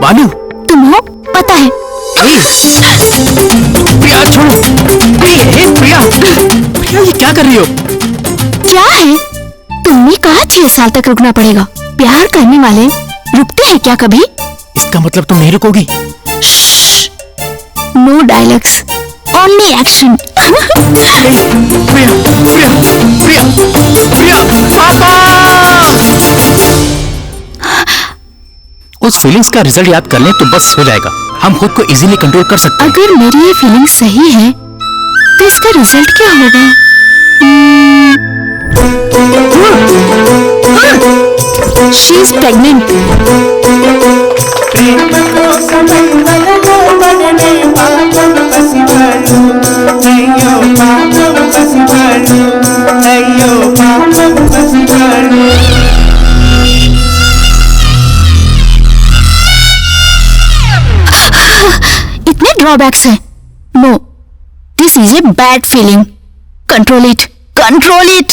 बालू तुम हो, पता है। प्रिया छोड़ो। प्रिया प्रिया ये क्या कर रही हो? क्या है? तुमने कहा 6 साल तक रुकना पड़ेगा। प्यार करने वाले रुकते हैं क्या कभी? इसका मतलब तुम नहीं रुकोगी? No dialogues, only action. Priya Priya Priya Priya पापा! उस फीलिंग्स का रिजल्ट याद कर लें तो बस हो जाएगा। हम खुद को इजीली कंट्रोल कर सकते हैं। अगर मेरी ये फीलिंग सही है तो इसका रिजल्ट क्या होगा? She is pregnant. इतने ड्रॉबैक्स हैं। No, this is a bad feeling. Control it, control it.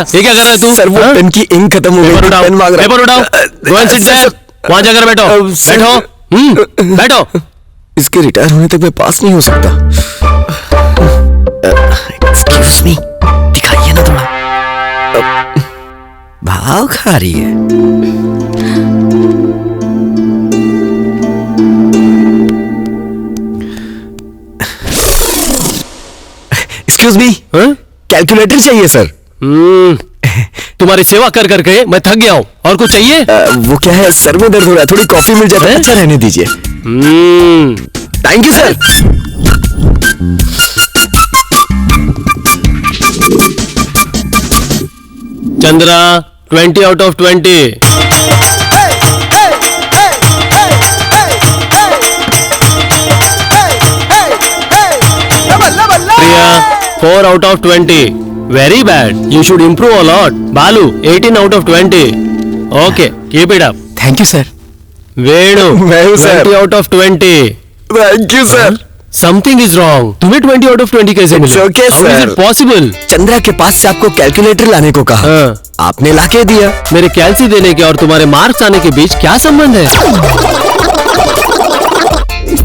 ये क्या कर रहा है तू? सर वो पेन की इंक खत्म हो गई। पेन मांग रहा है। पेपर उठाओ। Go and sit there. वहां जाकर बैठो। बैठो। बैठो। इसके रिटायर होने तक मैं पास नहीं हो सकता। एक्सक्यूज मी, दिखाइए ना थोड़ा। भाव खा रही है। एक्सक्यूज मी, कैलकुलेटर चाहिए सर। तुम्हारी सेवा कर करके मैं थक गया हूँ। और कुछ चाहिए? वो क्या है, सर में दर्द हो रहा है, थोड़ी कॉफी मिल जाए तो अच्छा रहने दीजिए। Thank you sir. Chandra 20 out of 20। Priya 4 out of 20। Very bad. You should improve a lot. Balu 18 out of 20। Okay, keep it up. Thank you sir. Venu मैं हूँ sir. 20 out of 20। Thank you sir. Something is wrong. तुम्हें 20 out of 20 कैसे मिले? okay, How is sir. it possible? Chandra के पास से आपको calculator लाने को कहा। आपने लाके दिया। मेरे कैलसी देने के और तुम्हारे मार्क्स आने के बीच क्या संबंध है?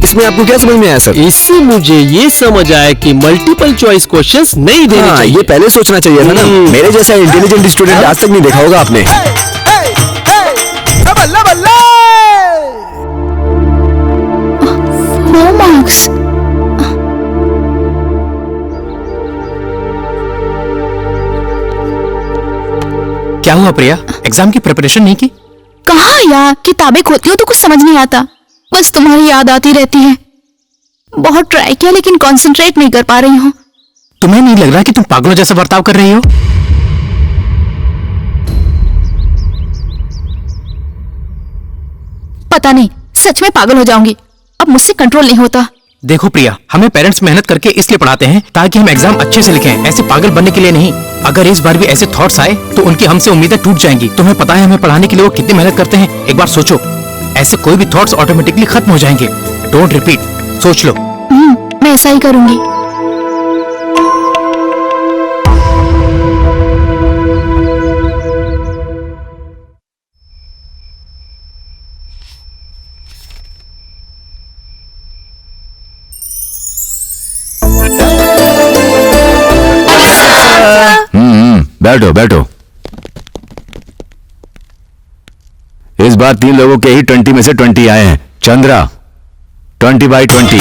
इसमें आपको क्या समझ में आया सर? इससे मुझे ये समझ आया कि मल्टीपल चॉइस क्वेश्चंस नहीं देने चाहिए। ये पहले सोचना चाहिए था ना। मेरे जैसा इंटेलिजेंट स्टूडेंट आज तक नहीं देखा होगा आपने। No marks. क्या हुआ प्रिया? एग्जाम की प्रिपरेशन नहीं की? कहाँ यार, किताबें खोलती हूँ तो कुछ समझ नहीं आता। बस तुम्हारी याद आती रहती है। बहुत ट्राई किया लेकिन कंसंट्रेट नहीं कर पा रही हूँ। तुम्हें नहीं लग रहा कि तुम पागलों जैसा बर्ताव कर रही हो? पता नहीं, सच में पागल हो जाऊंगी। अब मुझसे कंट्रोल नहीं होता। देखो प्रिया, हमें पेरेंट्स मेहनत करके इसलिए पढ़ाते हैं ताकि हम एग्जाम अच्छे से लिखें, ऐसे पागल बनने के लिए नहीं। अगर इस बार भी ऐसे थॉट्स आए तो उनकी हमसे उम्मीदें टूट जाएंगी। तुम्हें पता है हमें पढ़ाने के लिए वो कितनी मेहनत करते हैं। एक बार सोचो, ऐसे कोई भी थॉट्स ऑटोमेटिकली खत्म हो जाएंगे। डोंट रिपीट, सोच लो। मैं ऐसा ही करूंगी। बैठो बैठो। इस बार 3 लोगों के ही 20 में से 20 आए हैं। चंद्रा 20/20।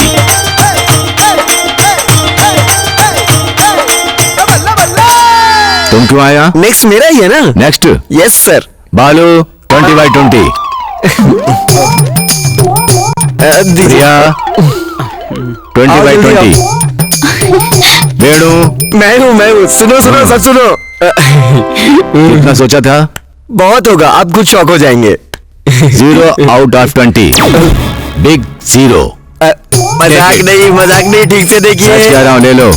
तुम क्यों आया? नेक्स्ट मेरा ही है ना? नेक्स्ट? Yes sir. बालू 20/20। प्रिया 20/20। वेणु मैं हूँ। सुनो सब सुनो। कितना सोचा था? बहुत होगा, आप खुद शॉक हो जाएंगे। 0 out of 20। बिग 0। मजाक नहीं, ठीक से देखिए। सच कह रहा हूँ, ले लो।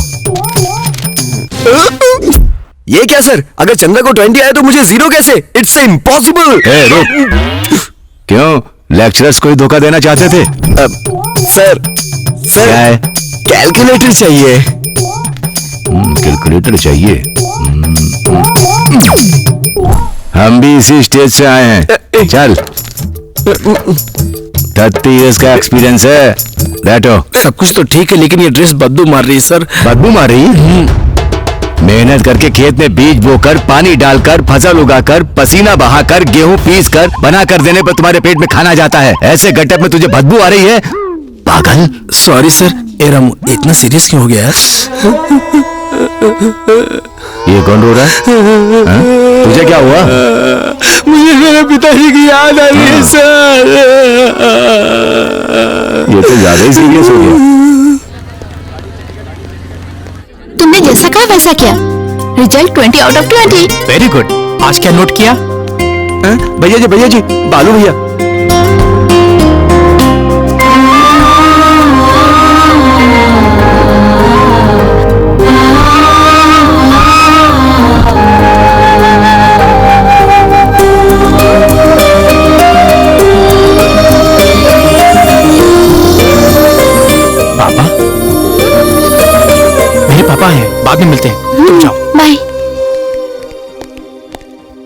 ये क्या सर, अगर चंदा को 20 आया तो मुझे 0 कैसे? It's impossible. क्यों लेक्चरर्स को ही धोखा देना चाहते थे? सर क्या है? कैलकुलेटर चाहिए। कैलकुलेटर चाहिए? हम भी इसी स्टेज से आए हैं। चल 30 इयर्स का एक्सपीरियंस है। बैठो। सब कुछ तो ठीक है, लेकिन ये ड्रेस बदबू मार रही है सर। बदबू मार रही है? मेहनत करके खेत में बीज बोकर, पानी डालकर, फसल उगाकर, पसीना बहाकर, गेहूं पीस कर बना कर देने पर तुम्हारे पेट में खाना जाता है। ऐसे गट्टप में तुझे बदबू आ रही है? पागल। Sorry sir. एरम इतना सीरियस क्यों हो गया यार? ये कौन रो रहा है? तुझे क्या हुआ? मुझे मेरे पिताजी की याद आ रही है सर। ये तो ज्यादा ही सीरियस हो गया। तुमने जैसा कहा वैसा किया। Result 20 out of 20। Very good. आज क्या नोट किया? भैया जी, बालू भैया। पापा हैं, बाद में मिलते हैं। तुम जाओ। बाय।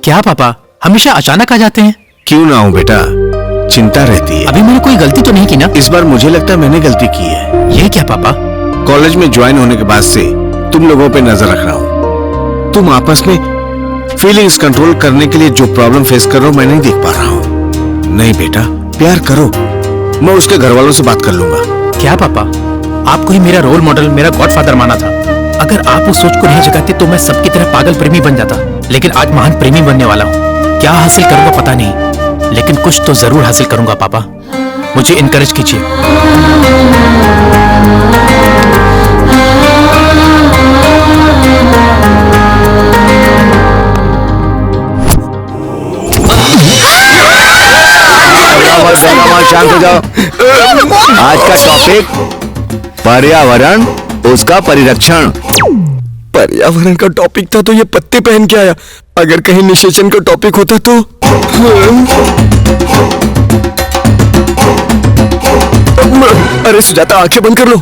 क्या पापा हमेशा अचानक आ जाते हैं? क्यों ना हूँ बेटा, चिंता रहती है। अभी मैंने कोई गलती तो नहीं की ना? इस बार मुझे लगता है मैंने गलती की है। ये क्या पापा? कॉलेज में ज्वाइन होने के बाद से तुम लोगों पे नजर रख रहा हूँ। तुम आपस में फीलिंग्स कंट्रोल करने के लिए जो प्रॉब्लम फेस कर रहे हो मैं नहीं देख पा रहा हूँ। नहीं बेटा, प्यार करो, मैं उसके घर वालों से बात कर लूंगा। क्या पापा, आपको ही मेरा रोल मॉडल, मेरा गॉडफादर माना था। अगर आप उस सोच को नहीं जगाते तो मैं सबकी तरह पागल प्रेमी बन जाता। लेकिन आज महान प्रेमी बनने वाला हूँ। क्या हासिल करूंगा पता नहीं, लेकिन कुछ तो जरूर हासिल करूंगा। पापा मुझे इनकरेज कीजिए। शांत हो जाओ। आज का टॉपिक पर्यावरण, उसका परिरक्षण। पर्यावरण का टॉपिक था तो ये पत्ते पहन के आया। अगर कहीं निषेचन का टॉपिक होता तो। अरे सुजाता, आंखें बंद कर लो।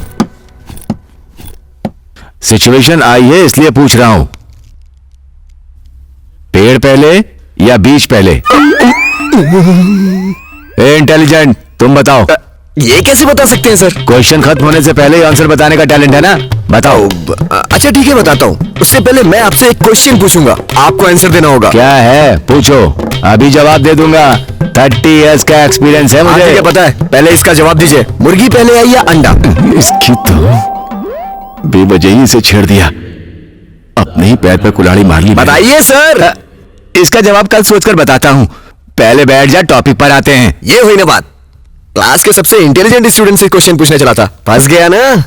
सिचुएशन आई है इसलिए पूछ रहा हूं। पेड़ पहले या बीज पहले? इंटेलिजेंट, तुम बताओ। ये कैसे बता सकते हैं सर? क्वेश्चन खत्म होने से पहले ही आंसर बताने का टैलेंट है ना? बताओ। अच्छा ठीक है, बताता हूँ। उससे पहले मैं आपसे एक क्वेश्चन पूछूंगा, आपको आंसर देना होगा। क्या है? पूछो, अभी जवाब दे दूंगा। 30 इयर्स का एक्सपीरियंस है मुझे। क्या पता है? पहले इसका जवाब दीजिए। मुर्गी पहले आई या अंडा? इसकी तो बेवजही से छेड़ दिया, अपने ही पैर पे कुल्हाड़ी मार ली। बताइए सर। इसका जवाब कल सोचकर बताता हूँ, पहले बैठ जा, टॉपिक पर आते हैं। ये हुई ना बात। क्लास के सबसे इंटेलिजेंट स्टूडेंट से क्वेश्चन पूछने चला था, फंस गया ना।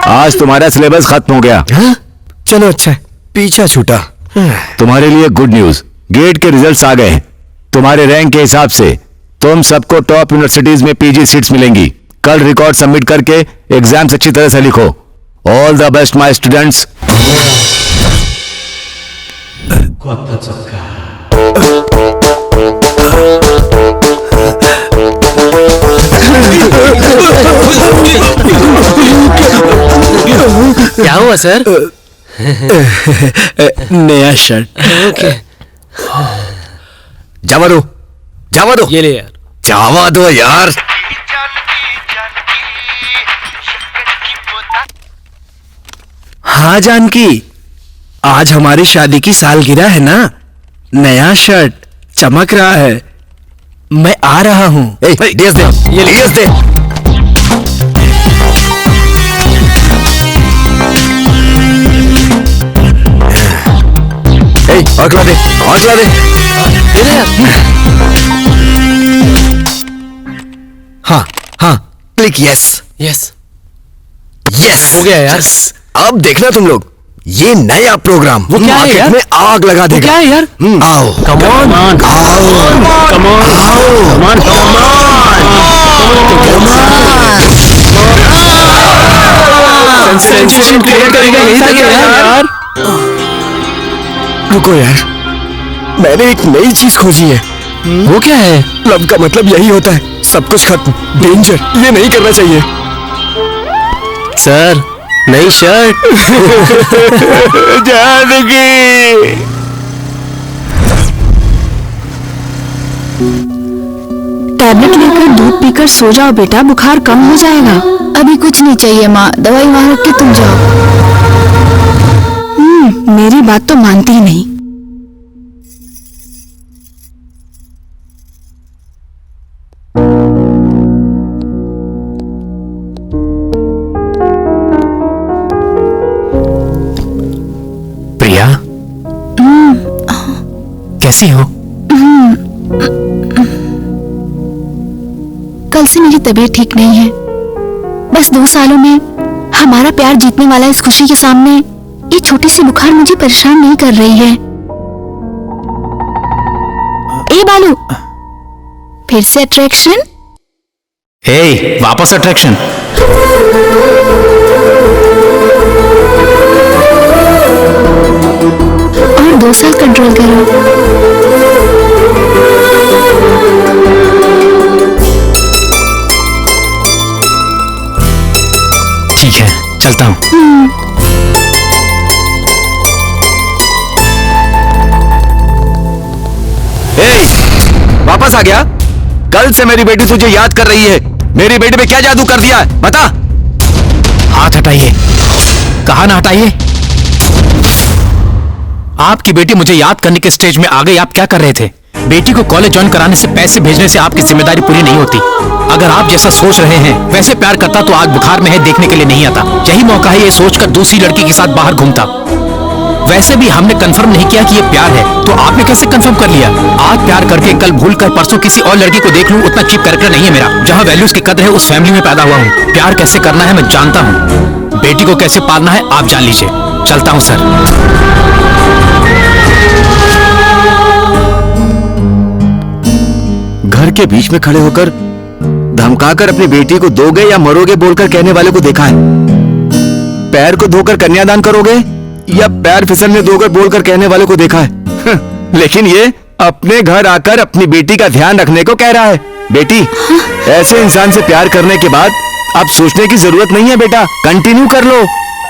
आज तुम्हारा सिलेबस खत्म हो गया। चलो अच्छा, पीछा छूटा। तुम्हारे लिए गुड न्यूज, गेट के रिजल्ट्स आ गए। तुम्हारे रैंक के हिसाब से तुम सबको टॉप यूनिवर्सिटीज में पीजी सीट्स मिलेंगी। कल रिकॉर्ड सबमिट करके एग्जाम्स अच्छी तरह से लिखो। All the best my students. क्या हुआ सर? नया शर्ट। ओके। जावा दो, जावा दो। ये ले यार। जावा दो यार। हाँ जानकी, आज हमारी शादी की सालगिरह है ना? नया शर्ट चमक रहा है। मैं आ रहा हूँ। डीएस दे, ये डीएस दे। और खिला दे, और खिला दे। हाँ हाँ, क्लिक यस। यस यस हो गया यार। अब देखना तुम लोग, ये नया प्रोग्राम वो क्या है यार? में आग लगा देगा। क्या है यार? आओ, come on, come on, sensation create करेगा, यही था क्या यार? रुको यार, मैंने एक नई चीज खोजी है। वो क्या है? लव का मतलब यही होता है, सब कुछ खत्म, डेंजर, ये नहीं करना चाहिए। सर, नई शर्ट। जानकी, टैबलेट लेकर दूध पीकर सो जाओ बेटा, बुखार कम हो जाएगा। अभी कुछ नहीं चाहिए माँ, दवाई वहाँ रख के तुम जाओ। मेरी बात तो मानती ही नहीं। प्रिया, कैसी हो? कल से मेरी तबीयत ठीक नहीं है। बस 2 सालों में हमारा प्यार जीतने वाला इस खुशी के सामने ये छोटी सी बुखार मुझे परेशान नहीं कर रही है। ए बालू, फिर से अट्रैक्शन? हे, वापस अट्रैक्शन? और 2 साल कंट्रोल करो। ठीक है, चलता हूँ। वापस आ गया? कल से मेरी बेटी तुझे याद कर रही है। मेरी बेटी पे क्या जादू कर दिया है, बता। हाथ हटाइए। कहा ना हटाइए। आपकी बेटी मुझे याद करने के स्टेज में आ गई। आप क्या कर रहे थे? बेटी को कॉलेज ज्वाइन कराने से, पैसे भेजने से आपकी जिम्मेदारी पूरी नहीं होती। अगर आप जैसा सोच रहे हैं वैसे प्यार करता तो आज बुखार में है, देखने के लिए नहीं आता। यही मौका है ये सोचकर दूसरी लड़की के साथ बाहर घूमता। वैसे भी हमने कंफर्म नहीं किया कि ये प्यार है, तो आपने कैसे कंफर्म कर लिया? आज प्यार करके कल भूल कर परसों किसी और लड़की को देख लूं, उतना चीप कैरेक्टर नहीं है मेरा। जहां वैल्यूज की कदर है उस फैमिली में पैदा हुआ हूं। प्यार कैसे करना है मैं जानता हूं। बेटी को कैसे पालना है आप जान लीजिए। चलता हूं सर। घर के बीच में खड़े होकर धमकाकर अपनी बेटी को दोगे या मरोगे बोलकर कहने वाले को देखा है। पैर को धोकर कन्यादान करोगे या पैर फिसलने दोगे बोलकर कहने वाले को देखा है। लेकिन ये अपने घर आकर अपनी बेटी का ध्यान रखने को कह रहा है। बेटी, ऐसे इंसान से प्यार करने के बाद अब सोचने की जरूरत नहीं है बेटा, कंटिन्यू कर लो।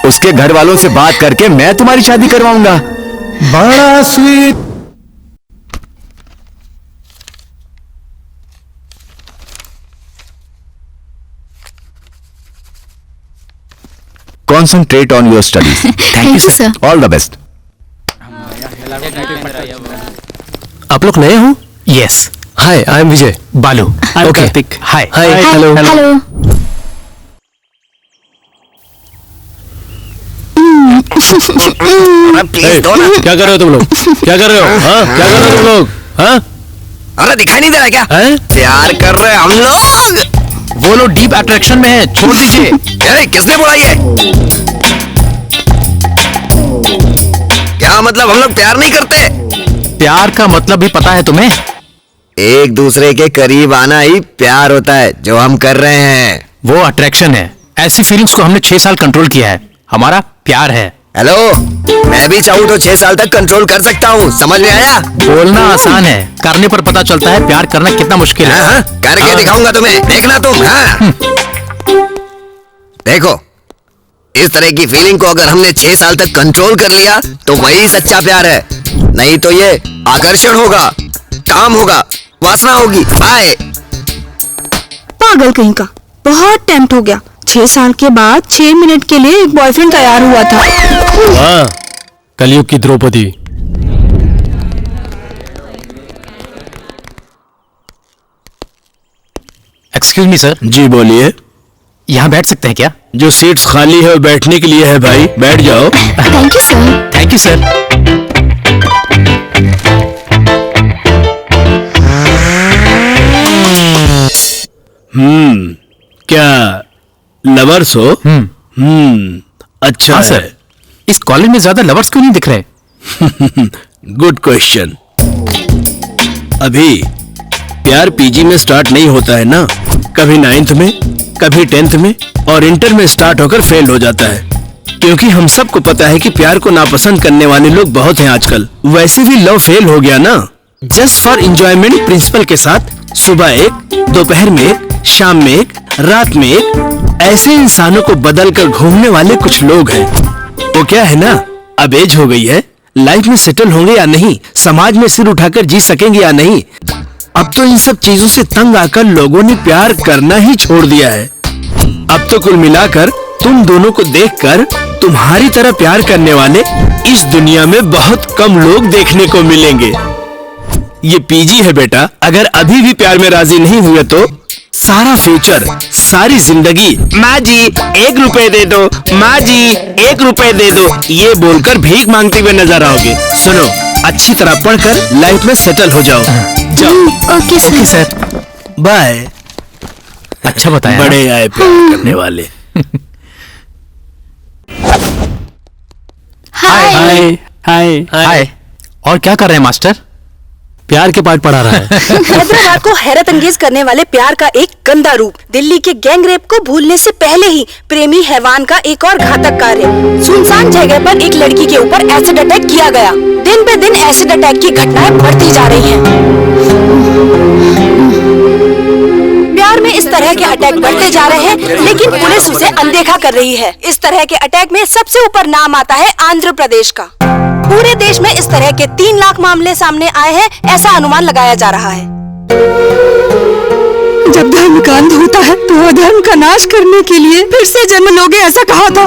उसके घर वालों से बात करके मैं तुम्हारी शादी करवाऊंगा। बड़ा sweet. Concentrate on your studies. Thank you, sir. All the best. आप लोग नए हो? Yes. हाय, आई एम विजय। बालू। I'm Okay. Kartik. Hi. Hi, hello. Hello. क्या कर रहे हो तुम लोग? क्या कर रहे हो? हाँ, क्या कर रहे हो तुम लोग? हाँ? अरे दिखाई नहीं दे रहा क्या? हैं? प्यार कर रहे हैं हम लोग। वो लोग डीप अट्रैक्शन में है, छोड़ दीजिए। अरे किसने बोला ये? क्या मतलब हम लोग प्यार नहीं करते? प्यार का मतलब भी पता है तुम्हें? एक दूसरे के करीब आना ही प्यार होता है, जो हम कर रहे हैं। वो अट्रैक्शन है। ऐसी फीलिंग्स को हमने 6 साल कंट्रोल किया है। हमारा प्यार है। हेलो, मैं भी चाहूँ तो 6 साल तक कंट्रोल कर सकता हूँ, समझ में आया? बोलना आसान है, करने पर पता चलता है प्यार करना कितना मुश्किल है। हाँ, करके दिखाऊंगा तुम्हें, देखना तुम। हाँ। देखो, इस तरह की फीलिंग को अगर हमने 6 साल तक कंट्रोल कर लिया तो वही सच्चा प्यार है। नहीं तो ये आकर्षण होगा, काम होगा, वासना होगी। बाय। पागल कहीं का, बहुत टेम्प्ट हो गया। 6 साल के बाद 6 मिनट के लिए एक बॉयफ्रेंड तैयार हुआ था। हाँ, कलयुग की द्रौपदी। Excuse me sir. जी बोलिए। यहाँ बैठ सकते हैं क्या? जो सीट्स खाली है वो बैठने के लिए है भाई, बैठ जाओ। Thank you sir. Thank you sir. क्या लवर्स हो? अच्छा हाँ है। सर। इस कॉलेज में ज्यादा लवर्स क्यों नहीं दिख रहे? Good question. अभी प्यार पीजी में स्टार्ट नहीं होता है ना, कभी 9th में, कभी 10th में और इंटर में स्टार्ट होकर फेल हो जाता है। क्योंकि हम सबको पता है कि प्यार को नापसंद करने वाले लोग बहुत हैं आजकल। वैसे भी लव फेल हो गया ना। जस्ट फॉर एंजॉयमेंट प्रिंसिपल के साथ सुबह एक, दोपहर में एक, शाम में एक, रात में एक, ऐसे इंसानों को बदल कर घूमने वाले कुछ लोग हैं। वो क्या है ना, अब एज हो गई है, लाइफ में सेटल होंगे या नहीं, समाज में सिर उठाकर जी सकेंगे या नहीं। अब तो इन सब चीजों से तंग आकर लोगों ने प्यार करना ही छोड़ दिया है। अब तो कुल मिलाकर तुम दोनों को देखकर तुम्हारी तरह प्यार करने वाले इस दुनिया में बहुत कम लोग देखने को मिलेंगे। ये पीजी है बेटा, अगर अभी भी प्यार में राजी नहीं हुए तो सारा फ्यूचर, सारी जिंदगी माँ जी 1 रुपए दे दो, माँ जी 1 रुपए दे दो, ये बोलकर भीख मांगते हुए नजर आओगे। सुनो, अच्छी तरह पढ़कर लाइफ में सेटल हो जाओ। जाओ। Okay sir, bye. अच्छा बताया। बड़े आए प्यार करने वाले। हाय हाय हाय। और क्या कर रहे हैं मास्टर? प्यार के पाठ पढ़ा रहा है। हैदराबाद को हैरत अंगेज करने वाले प्यार का एक गंदा रूप। दिल्ली के गैंग रेप को भूलने से पहले ही प्रेमी हैवान का एक और घातक कार्य। सुनसान जगह पर एक लड़की के ऊपर एसिड अटैक किया गया। दिन पे दिन एसिड अटैक की घटनाएं बढ़ती जा रही हैं। प्यार में इस तरह के अटैक बढ़ते जा रहे हैं, लेकिन पुलिस उसे अनदेखा कर रही है। इस तरह के अटैक में सबसे ऊपर नाम आता है आंध्र प्रदेश का। पूरे देश में इस तरह के 3 लाख मामले सामने आए हैं, ऐसा अनुमान लगाया जा रहा है। जब धर्म का अंत होता है तो अधर्म का नाश करने के लिए फिर से जन्म लोगे, ऐसा कहा था।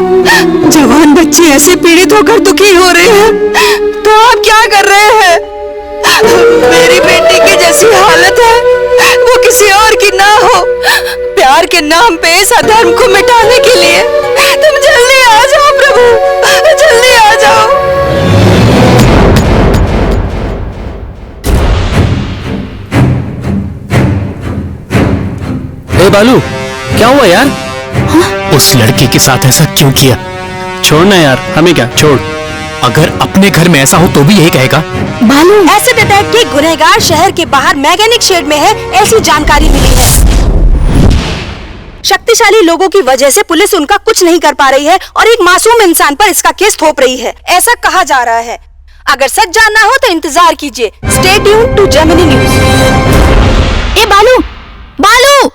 जवान बच्चे ऐसे पीड़ित होकर दुखी हो रहे हैं, तो आप क्या कर रहे हैं? मेरी बेटी की जैसी हालत है वो किसी और की ना हो। प्यार के नाम पे इस अधर्म को मिटाने के लिए तुम जल्दी आ जाओ प्रभु, जल्दी आ जाओ। ए बालू, क्या हुआ यार? उस लड़की के साथ ऐसा क्यों किया? छोड़ना यार, हमें क्या, छोड़। अगर अपने घर में ऐसा हो तो भी यही कहेगा। बालू, एसिड अटैक के गुनहगार शहर के बाहर मैकेनिक शेड में है, ऐसी जानकारी मिली है। शक्तिशाली लोगों की वजह से पुलिस उनका कुछ नहीं कर पा रही है और एक मासूम इंसान पर इसका केस थोप रही है, ऐसा कहा जा रहा है। अगर सच जानना हो तो इंतजार कीजिए। Stay tuned to Gemini news. ए बालू, बालू,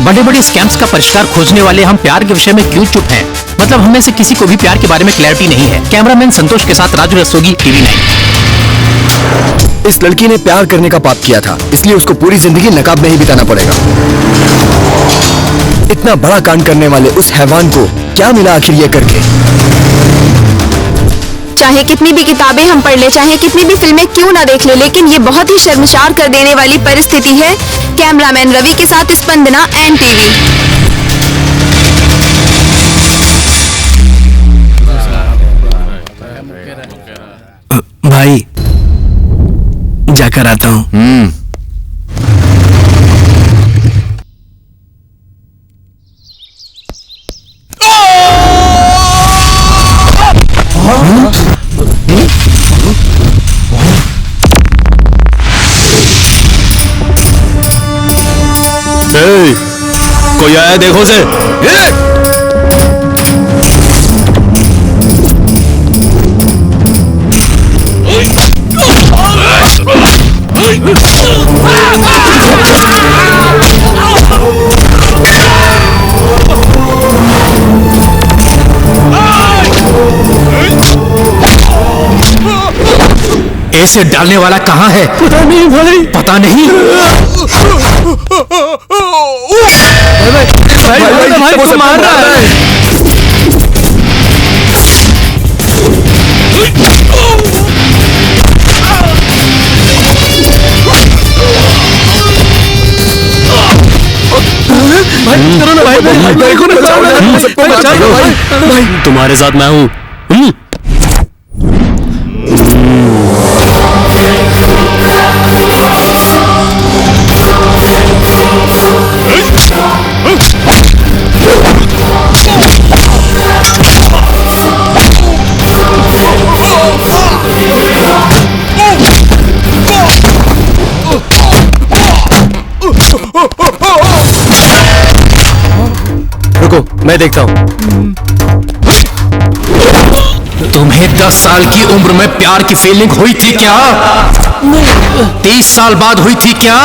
बड़े बड़े स्कैम्स का परिष्कार खोजने वाले हम प्यार के विषय में क्यों चुप हैं? मतलब हम में से किसी को भी प्यार के बारे में क्लैरिटी नहीं है। कैमरामैन संतोष के साथ राजू रस्तोगी, TV 9। इस लड़की ने प्यार करने का पाप किया था, इसलिए उसको पूरी जिंदगी नकाब में ही बिताना पड़ेगा। इतना बड़ा कांड करने वाले उस हैवान को क्या मिला आखिर ये करके? चाहे कितनी भी किताबें हम पढ़ ले, चाहे कितनी भी फिल्में क्यों ना देख ले, लेकिन ये बहुत ही शर्मसार कर देने वाली परिस्थिति है। कैमरामैन रवि के साथ स्पंदना, NTV। भाई जाकर आता हूँ। कोई आया देखो से। ऐसे डालने वाला कहाँ है? पता नहीं भाई, पता नहीं। भाई वो मार रहा है। भाई तुम्हारे साथ मैं हूँ। रुको, मैं देखता हूँ। तुम्हें 10 साल की उम्र में प्यार की फीलिंग हुई थी क्या? 30 साल बाद हुई थी क्या?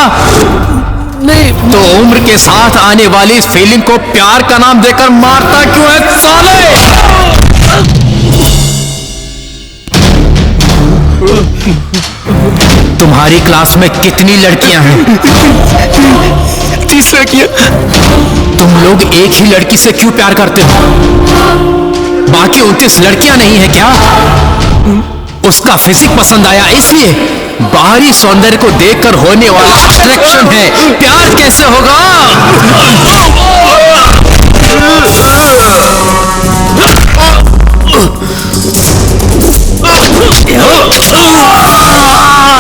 नहीं। तो उम्र के साथ आने वाली इस फीलिंग को प्यार का नाम देकर मारता क्यों है साले? तुम्हारी क्लास में कितनी लड़कियां हैं? 30 लड़कियां। तुम लोग एक ही लड़की से क्यों प्यार करते हो? बाकी 29 लड़कियां नहीं है क्या? उसका फिजिक पसंद आया इसलिए? बाहरी सौंदर्य को देखकर होने वाला अट्रैक्शन है, प्यार कैसे होगा?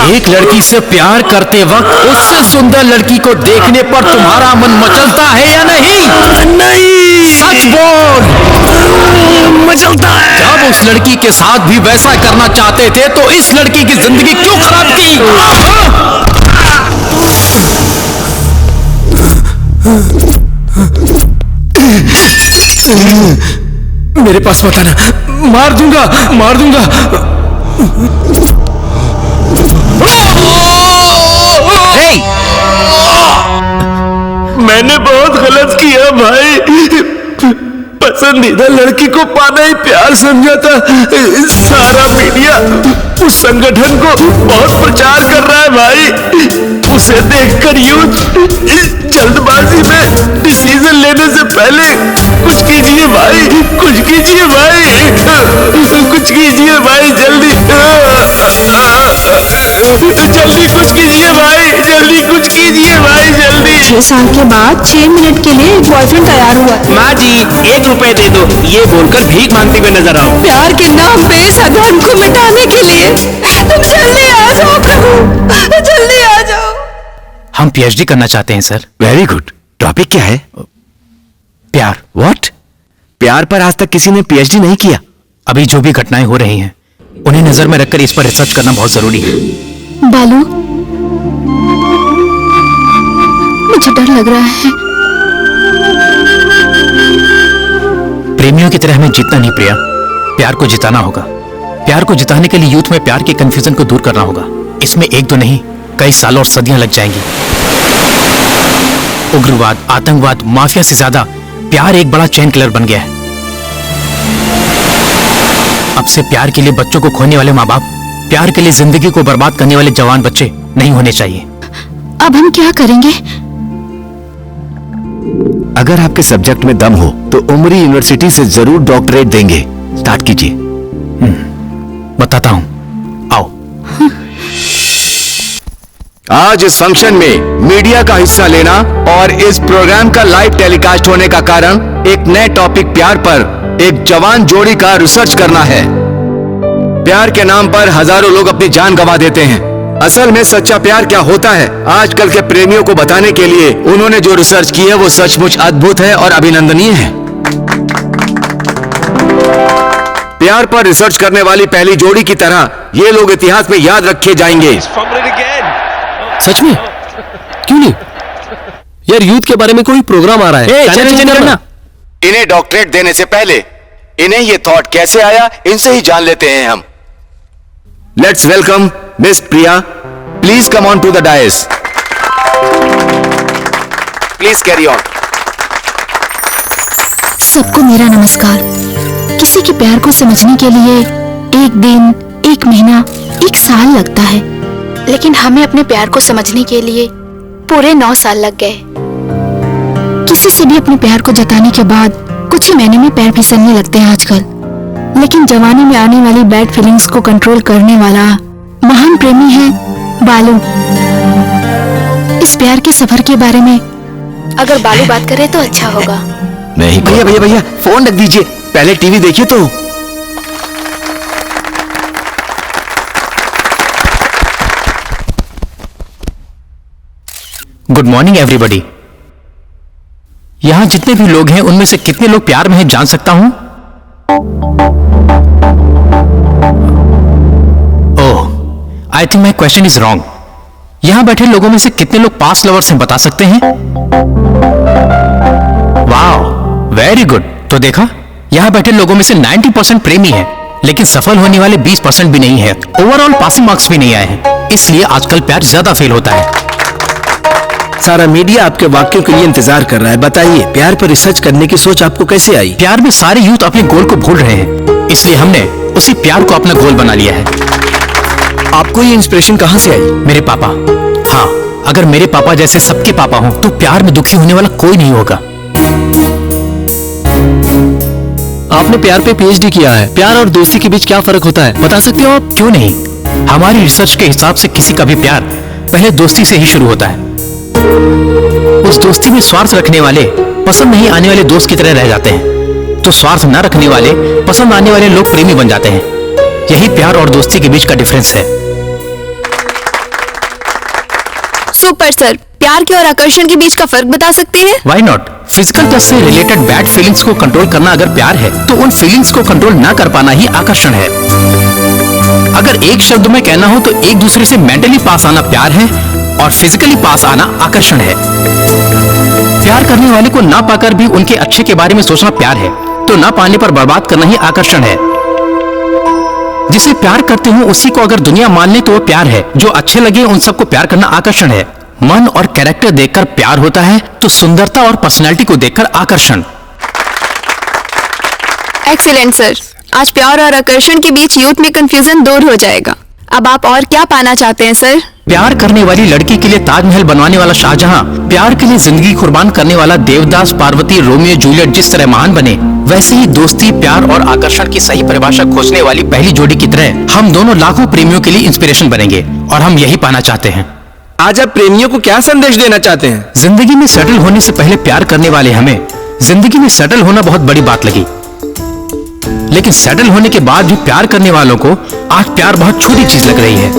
एक लड़की से प्यार करते वक्त उससे सुंदर लड़की को देखने पर तुम्हारा मन मचलता है या नहीं? नहीं, सच बोल। मचलता है। जब उस लड़की के साथ भी वैसा करना चाहते थे तो इस लड़की की जिंदगी क्यों खराब की? मेरे पास मत आना, मार दूंगा, मार दूंगा। मैंने बहुत गलत किया भाई। पसंदीदा लड़की को पाना ही प्यार समझा था। सारा मीडिया उस संगठन को बहुत प्रचार कर रहा है भाई। उसे देखकर यूथ जल्दबाजी में डिसीजन लेने से पहले कुछ कीजिए भाई, कुछ कीजिए भाई, कुछ कीजिए भाई, जल्दी जल्दी कुछ कीजिए भाई, जल्दी कुछ कीजिए भाई, जल्दी। 6 साल के बाद 6 मिनट के लिए एक बॉयफ्रेंड तैयार हुआ। माँ जी 1 रुपए दे दो, ये बोलकर भीख मांगते हुए नजर आओ। प्यार के नाम पे इस अधर्म को मिटाने के लिए तुम जल्दी आ जाओ प्रभु, जल्दी आ जाओ। हम पीएचडी करना चाहते हैं सर। Very good. टॉपिक क्या है? प्यार। व्हाट? प्यार पर आज तक किसी ने पीएचडी नहीं किया। अभी जो भी घटनाएं हो रही हैं उन्हें नजर में रखकर इस पर रिसर्च करना बहुत जरूरी है। बालू, मुझे डर लग रहा है। प्रेमियों की तरह हमें जीतना नहीं प्रिया, प्यार को जिताना होगा। प्यार को जिताने के लिए यूथ में प्यार के कंफ्यूजन को दूर करना होगा। इसमें 1-2 नहीं, कई सालों और सदियां लग जाएंगी। उग्रवाद, आतंकवाद, माफिया से ज्यादा प्यार एक बड़ा चेन किलर बन गया है। अब से प्यार के लिए बच्चों को खोने वाले माँ बाप, प्यार के लिए जिंदगी को बर्बाद करने वाले जवान बच्चे नहीं होने चाहिए। अब हम क्या करेंगे? अगर आपके सब्जेक्ट में दम हो तो उमरी यूनिवर्सिटी से जरूर डॉक्टरेट देंगे। स्टार्ट कीजिए। बताता हूं, आओ। आज इस फंक्शन में मीडिया का हिस्सा लेना और इस प्रोग्राम का लाइव टेलीकास्ट होने का कारण एक नए टॉपिक प्यार पर एक जवान जोड़ी का रिसर्च करना है। प्यार के नाम पर हजारों लोग अपनी जान गंवा देते हैं। असल में सच्चा प्यार क्या होता है, आजकल के प्रेमियों को बताने के लिए उन्होंने जो रिसर्च की है वो सचमुच अद्भुत है और अभिनंदनीय है। प्यार पर रिसर्च करने वाली पहली जोड़ी की तरह ये लोग इतिहास में याद रखे जाएंगे। सच में? क्यों नहीं यार, यूथ के बारे में कोई प्रोग्राम आ रहा है। चैलेंज करना। इन्हें डॉक्टरेट देने से पहले इन्हें ये थॉट कैसे आया, इनसे ही जान लेते हैं हम। Let's welcome miss Priya. Please come on to the dais. Please carry on. सबको मेरा नमस्कार। किसी के प्यार को समझने के लिए 1 दिन, 1 महीना, 1 साल लगता है, लेकिन हमें अपने प्यार को समझने के लिए पूरे 9 साल लग गए। किसी से भी अपने प्यार को जताने के बाद कुछ ही महीने में पैर फिसलने लगते हैं आजकल। लेकिन जवानी में आने वाली बैड फीलिंग्स को कंट्रोल करने वाला महान प्रेमी है बालू। इस प्यार के सफर के बारे में अगर बालू बात करे तो अच्छा होगा। नहीं भैया भैया भैया, फोन रख दीजिए, पहले टीवी देखिए तो। Good morning everybody. यहां जितने भी लोग हैं उनमें से कितने लोग प्यार में हैं जान सकता हूं? Oh, I think my question is wrong. यहाँ बैठे लोगों में से कितने लोग पास्ट लवर्स हैं बता सकते हैं? वाह, वेरी गुड। तो देखा, यहाँ बैठे लोगों में से 90% प्रेमी है, लेकिन सफल होने वाले 20% भी नहीं है। ओवरऑल पासिंग मार्क्स भी नहीं आए हैं, इसलिए आजकल प्यार ज्यादा फेल होता है। सारा मीडिया आपके वाक्यों के लिए इंतजार कर रहा है। बताइए, प्यार पर रिसर्च करने की सोच आपको कैसे आई? प्यार में सारे यूथ अपने गोल को भूल रहे हैं, इसलिए हमने उसी प्यार को अपना गोल बना लिया है। आपको ये इंस्पिरेशन कहाँ से आई? मेरे पापा। हाँ, अगर मेरे पापा जैसे सबके पापा हों तो प्यार में दुखी होने वाला कोई नहीं होगा। आपने प्यार पे पीएचडी किया है, प्यार और दोस्ती के बीच क्या फर्क होता है बता सकते हो आप? क्यों नहीं, हमारी रिसर्च के हिसाब से किसी का भी प्यार पहले दोस्ती से ही शुरू होता है। उस दोस्ती में स्वार्थ रखने वाले पसंद नहीं आने वाले दोस्त की तरह रह जाते हैं, तो स्वार्थ न रखने वाले पसंद आने वाले लोग प्रेमी बन जाते हैं। यही प्यार और दोस्ती के बीच का डिफरेंस है। सुपर सर, प्यार के और आकर्षण के बीच का फर्क बता सकते हैं? Why not? फिजिकल टच से रिलेटेड बैड फीलिंग्स को कंट्रोल करना अगर प्यार है, तो उन फीलिंग्स को कंट्रोल ना कर पाना ही आकर्षण है। अगर एक शब्द में कहना हो तो एक दूसरे से मेंटली पास आना प्यार है और फिजिकली पास आना आकर्षण है। प्यार करने वाले को ना पाकर भी उनके अच्छे के बारे में सोचना प्यार है, तो ना पाने पर बर्बाद करना ही आकर्षण है। जिसे प्यार करते हो उसी को अगर दुनिया मान ले तो वो प्यार है। जो अच्छे लगे उन सबको प्यार करना आकर्षण है। मन और कैरेक्टर देखकर प्यार होता है, तो सुंदरता और पर्सनालिटी को देखकर आकर्षण। एक्सीलेंट सर, आज प्यार और आकर्षण के बीच यूथ में कंफ्यूजन दूर हो जाएगा। अब आप और क्या पाना चाहते हैं सर? प्यार करने वाली लड़की के लिए ताजमहल बनवाने वाला शाहजहां, प्यार के लिए जिंदगी कुर्बान करने वाला देवदास, पार्वती, रोमियो जूलियट जिस तरह महान बने, वैसे ही दोस्ती, प्यार और आकर्षण की सही परिभाषा खोजने वाली पहली जोड़ी की तरह हम दोनों लाखों प्रेमियों के लिए इंस्पिरेशन बनेंगे, और हम यही पाना चाहते हैं। आज आप प्रेमियों को क्या संदेश देना चाहते हैं? जिंदगी में सेटल होने से पहले प्यार करने वाले हमें जिंदगी में सेटल होना बहुत बड़ी बात लगी, लेकिन सेटल होने के बाद भी प्यार करने वालों को आज प्यार बहुत छोटी चीज लग रही है।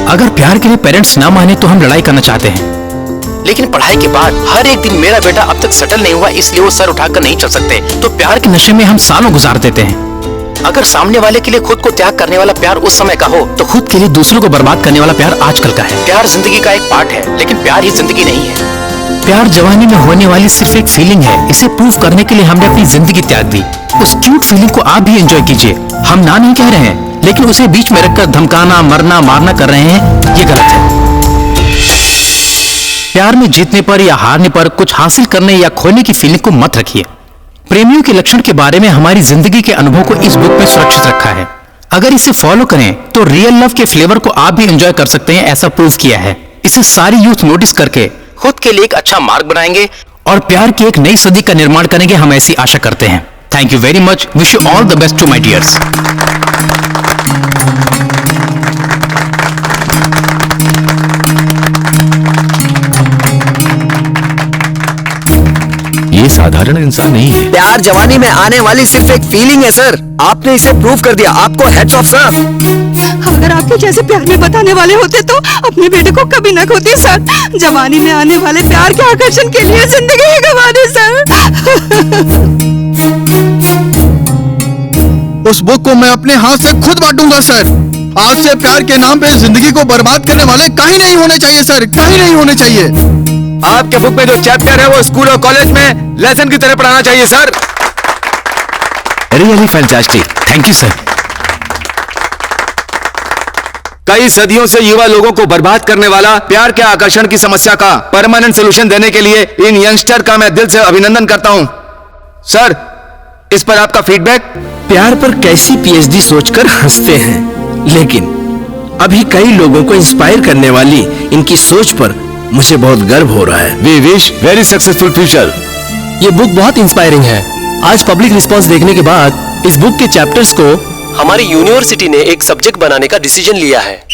अगर प्यार के लिए पेरेंट्स ना माने तो हम लड़ाई करना चाहते हैं, लेकिन पढ़ाई के बाद हर एक दिन मेरा बेटा अब तक सेटल नहीं हुआ इसलिए वो सर उठाकर नहीं चल सकते, तो प्यार के नशे में हम सालों गुजार देते हैं। अगर सामने वाले के लिए खुद को त्याग करने वाला प्यार उस समय का हो, तो खुद के लिए दूसरों को बर्बाद करने वाला प्यार आजकल का है। प्यार जिंदगी का एक पार्ट है, लेकिन प्यार ही जिंदगी नहीं है। प्यार जवानी में होने वाली सिर्फ एक फीलिंग है। इसे प्रूव करने के लिए हमने अपनी जिंदगी त्याग दी। उस क्यूट फीलिंग को आप भी एंजॉय कीजिए। हम ना नहीं कह रहे हैं, लेकिन उसे बीच में रखकर धमकाना, मरना, मारना कर रहे हैं, ये गलत है। प्यार में जीतने पर या हारने पर, कुछ हासिल करने या खोने की फीलिंग को मत रखिए। प्रेमियों के लक्षण के बारे में हमारी जिंदगी के अनुभव को इस बुक में सुरक्षित रखा है। अगर इसे फॉलो करें तो रियल लव के फ्लेवर को आप भी एंजॉय कर सकते हैं, ऐसा प्रूव किया है। इसे सारी यूथ नोटिस करके खुद के लिए एक अच्छा मार्ग बनाएंगे और प्यार की एक नई सदी का निर्माण करेंगे, हम ऐसी आशा करते हैं। Thank you very much. Wish you all the best to my dears. ये साधारण इंसान नहीं है। प्यार जवानी में आने वाली सिर्फ एक फीलिंग है सर। आपने इसे प्रूव कर दिया। आपको हेड्स ऑफ सर। अगर आपके जैसे प्यार में बताने वाले होते तो अपने बेटे को कभी न खोते सर। जवानी में आने वाले प्यार के आकर्षण के लिए जिंदगी ही गंवा दे सर। उस बुक को मैं अपने हाथ से खुद बांटूंगा सर। आज से प्यार के नाम पे जिंदगी को बर्बाद करने वाले कहीं नहीं होने चाहिए सर, कहीं नहीं होने चाहिए। आपके बुक में जो चैप्टर है वो स्कूल और कॉलेज में लेसन की तरह पढ़ाना चाहिए sir. Really fantastic. Thank you sir. कई सदियों से युवा लोगों को बर्बाद करने वाला प्यार के आकर्षण की समस्या का परमानेंट सोल्यूशन देने के लिए इन यंगस्टर का मैं दिल से अभिनंदन करता हूं। सर, इस पर आपका फीडबैक? प्यार पर कैसी पीएचडी सोचकर हंसते हैं, लेकिन अभी कई लोगों को इंस्पायर करने वाली इनकी सोच पर मुझे बहुत गर्व हो रहा है। We wish very successful future. ये बुक बहुत इंस्पायरिंग है। आज पब्लिक रिस्पांस देखने के बाद इस बुक के चैप्टर्स को हमारी यूनिवर्सिटी ने एक सब्जेक्ट बनाने का डिसीजन लिया है।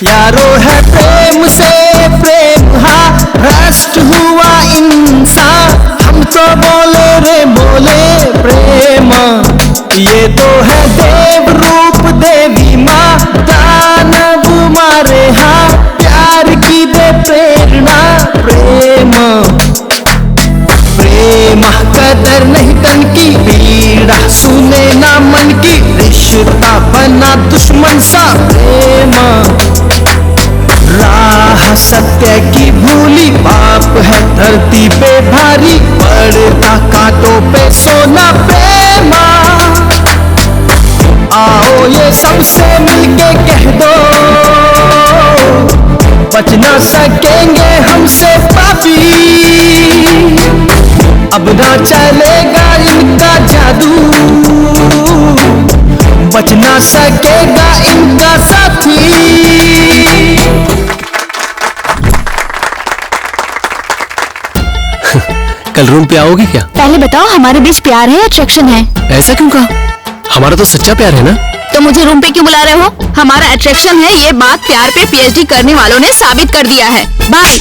यारो है प्रेम से प्रेम भ्रष्ट हुआ इंसान। हम तो बोले रे बोले प्रेम, ये तो है देव रूप देवी माँ। दानव मारे हाँ प्यार की दे प्रेम। कदर नहीं तन की, पीड़ा सुने ना मन की, रिश्ता बना दुश्मन सा प्रेम। राह सत्य की भूली, पाप है धरती पे भारी, पड़ता कांटों पे सोना प्रेम। आओ ये सबसे मिलके कह दो, बच ना सकेंगे हमसे पापी, अब ना चलेगा इनका जादू, बच ना सकेगा इनका साथी। कल रूम पे आओगी क्या? पहले बताओ हमारे बीच प्यार है या अट्रैक्शन है? ऐसा क्यों कहा? हमारा तो सच्चा प्यार है ना। तो मुझे रूम पे क्यों बुला रहे हो? हमारा अट्रैक्शन है, ये बात प्यार पे पीएचडी करने वालों ने साबित कर दिया है। बाय।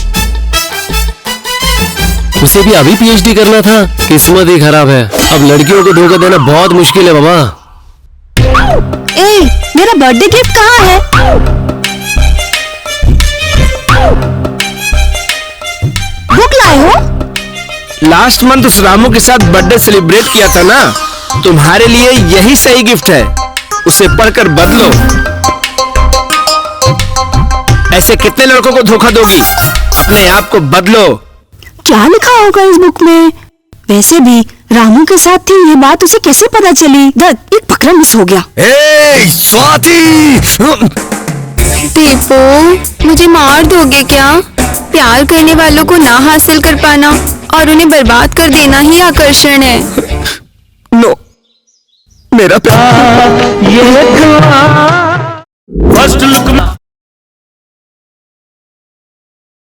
उसे भी अभी पीएचडी करना था, किस्मत ही खराब है। अब लड़कियों को धोखा देना बहुत मुश्किल है बाबा। ए, मेरा बर्थडे गिफ्ट कहाँ है? बुक लाए हो? लास्ट मंथ उस रामू के साथ बर्थडे सेलिब्रेट किया था ना, तुम्हारे लिए यही सही गिफ्ट है, उसे पढ़कर बदलो। ऐसे कितने लड़कों को धोखा दोगी? अपने आप को बदलो। क्या लिखा होगा इस बुक में? वैसे भी रामू के साथ थी, ये बात उसे कैसे पता चली? एक फकरा मिस हो गया। स्वाति! दीपू, मुझे मार दोगे क्या? प्यार करने वालों को ना हासिल कर पाना और उन्हें बर्बाद कर देना ही आकर्षण है। नो, मेरा प्यार ये फर्स्ट लुक